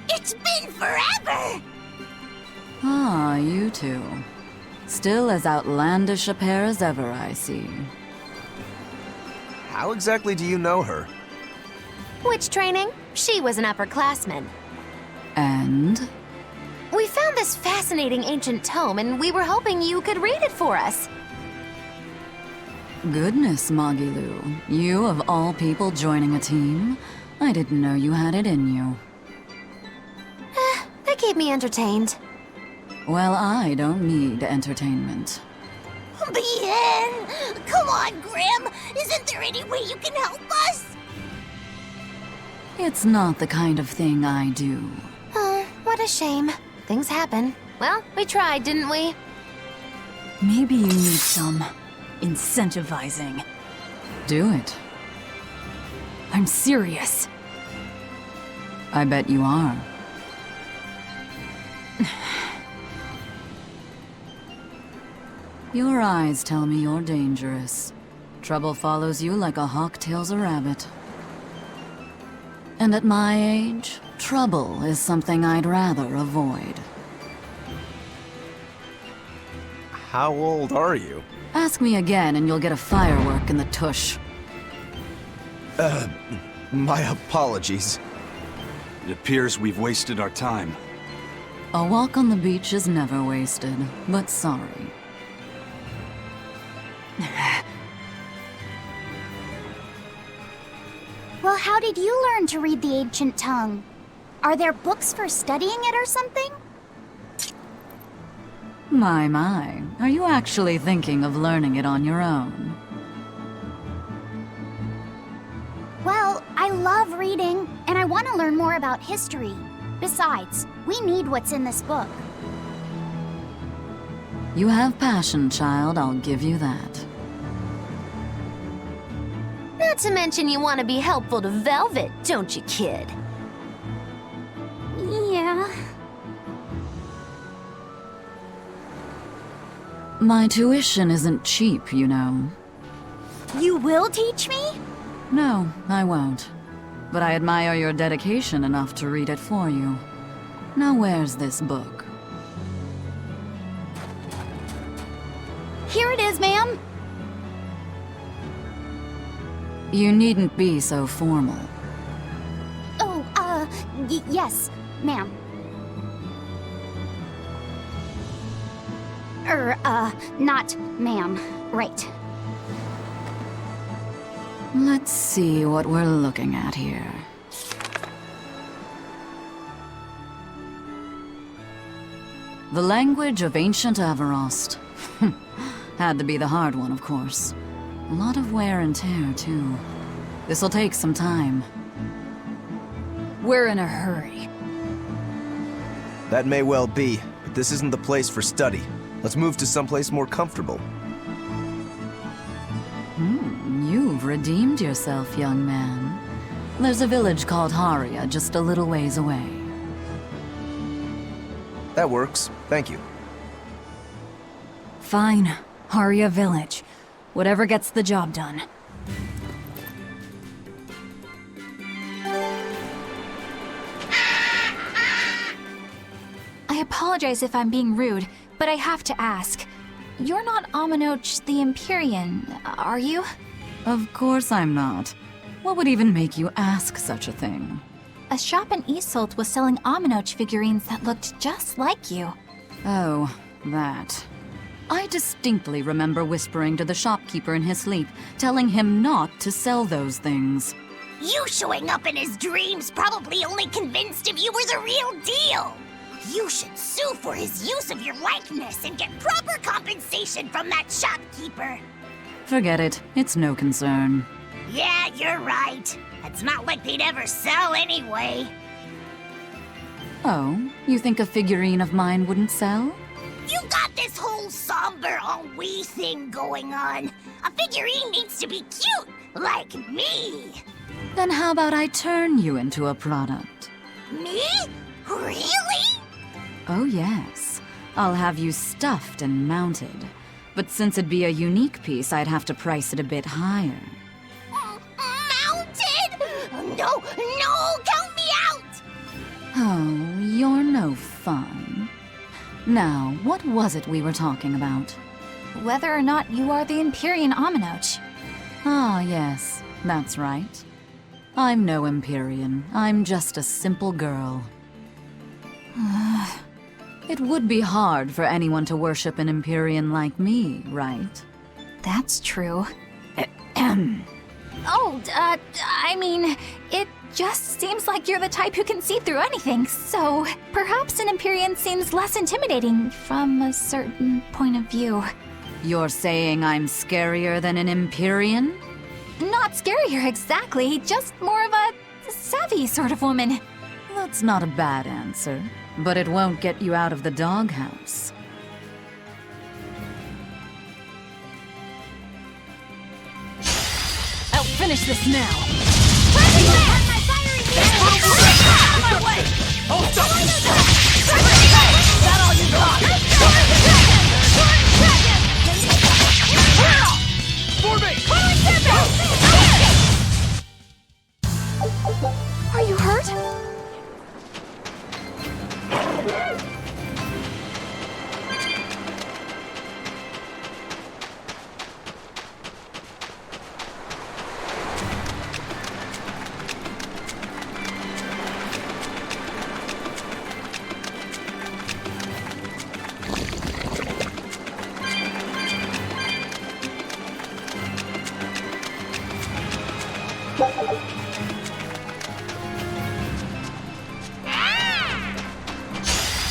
H: It's been forever!
D: Ah, you two. Still as outlandish a pair as ever, I see.
F: How exactly do you know her?
E: Witch training? She was an upperclassman.
D: And?
E: We found this fascinating ancient tome, and we were hoping you could read it for us.
D: Goodness, Magilu. You of all people joining a team? I didn't know you had it in you.
E: That keep me entertained.
D: Well, I don't need entertainment.
H: Bien! Come on, Grim! Isn't there any way you can help us?
D: It's not the kind of thing I do.
E: Oh, what a shame. Things happen. Well, we tried, didn't we?
D: Maybe you need some incentivizing. Do it. I'm serious. I bet you are. Your eyes tell me you're dangerous. Trouble follows you like a hawk tails a rabbit. And at my age, trouble is something I'd rather avoid.
F: How old are you?
D: Ask me again and you'll get a firework in the tush.
F: My apologies.
A: It appears we've wasted our time.
D: A walk on the beach is never wasted, but sorry.
H: Well, how did you learn to read the ancient tongue? Are there books for studying it or something?
D: My. Are you actually thinking of learning it on your own?
H: Well, I love reading, and I want to learn more about history. Besides, we need what's in this book.
D: You have passion, child, I'll give you that.
E: Not to mention you want to be helpful to Velvet, don't you, kid?
H: Yeah.
D: My tuition isn't cheap, you know.
H: You will teach me?
D: No, I won't. But I admire your dedication enough to read it for you. Now where's this book?
H: Here it is, ma'am.
D: You needn't be so formal.
H: Oh, yes, ma'am. Not ma'am. Right.
D: Let's see what we're looking at here. The language of ancient Avarost. Had to be the hard one, of course. A lot of wear and tear, too. This'll take some time. We're in a hurry.
F: That may well be, but this isn't the place for study. Let's move to someplace more comfortable.
D: You've redeemed yourself, young man. There's a village called Haria just a little ways away.
F: That works. Thank you.
D: Fine. Haria Village. Whatever gets the job done.
C: I apologize if I'm being rude, but I have to ask. You're not Aminoch the Empyrean, are you?
D: Of course I'm not. What would even make you ask such a thing?
C: A shop in Isolt was selling Aminoch figurines that looked just like you.
D: Oh, that. I distinctly remember whispering to the shopkeeper in his sleep, telling him not to sell those things.
H: You showing up in his dreams probably only convinced him you were the real deal. You should sue for his use of your likeness and get proper compensation from that shopkeeper.
D: Forget it. It's no concern.
H: Yeah, you're right. It's not like they'd ever sell anyway.
D: Oh, you think a figurine of mine wouldn't sell?
H: You got this whole somber ennui thing going on. A figurine needs to be cute, like me.
D: Then how about I turn you into a product?
H: Me? Really?
D: Oh yes. I'll have you stuffed and mounted. But since it'd be a unique piece, I'd have to price it a bit higher.
H: Mounted? No, count me out!
D: Oh, you're no fun. Now, what was it we were talking about?
C: Whether or not you are the Empyrean Aminoch.
D: Ah, yes, that's right. I'm no Empyrean. I'm just a simple girl. It would be hard for anyone to worship an Empyrean like me, right?
C: That's true. I mean, it just seems like you're the type who can see through anything, so perhaps an Empyrean seems less intimidating from a certain point of view.
D: You're saying I'm scarier than an Empyrean?
C: Not scarier exactly, just more of a savvy sort of woman.
D: That's not a bad answer, but it won't get you out of the doghouse. I'll finish this now!
C: Are you hurt?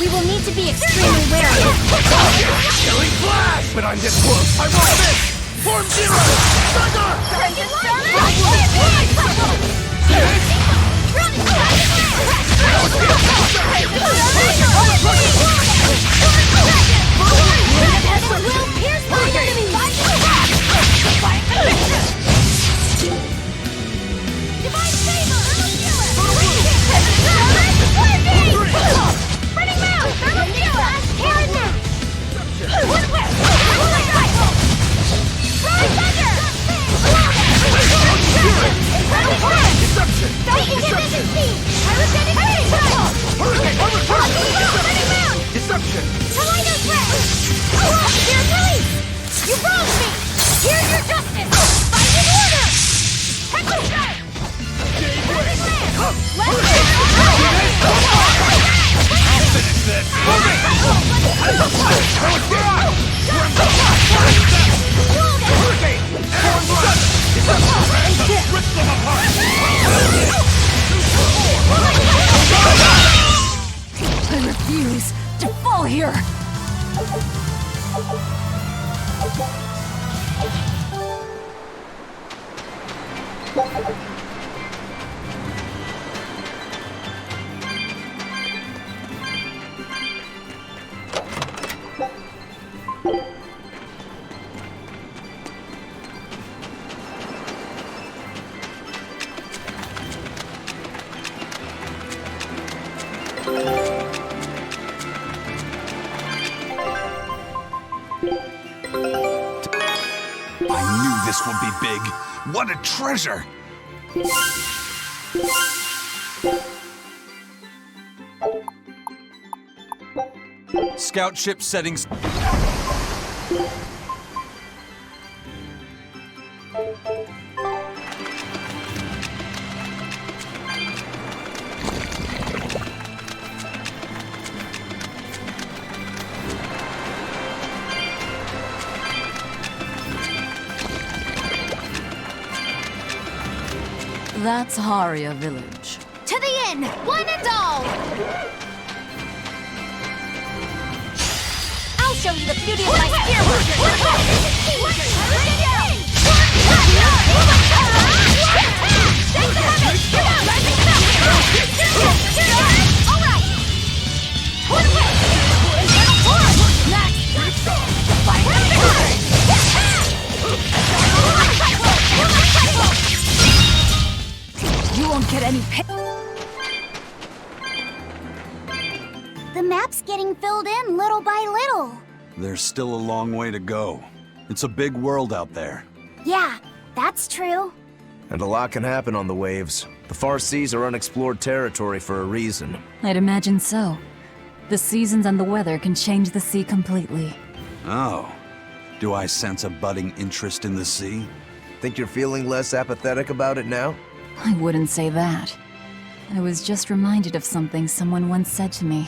H: We will need to be extremely wary.
O: Killing flash! But I'm this close. I won't miss! Form zero!
A: I knew this would be big. What a treasure! Scout ship settings.
D: That's Haria Village.
E: To the inn, one and all! I'll show you the beauty of my
D: You won't get any pay.
H: The map's getting filled in little by little.
A: There's still a long way to go. It's a big world out there.
H: Yeah, that's true.
F: And a lot can happen on the waves. The far seas are unexplored territory for a reason.
D: I'd imagine so. The seasons and the weather can change the sea completely.
A: Oh. Do I sense a budding interest in the sea?
F: Think you're feeling less apathetic about it now?
D: I wouldn't say that. I was just reminded of something someone once said to me.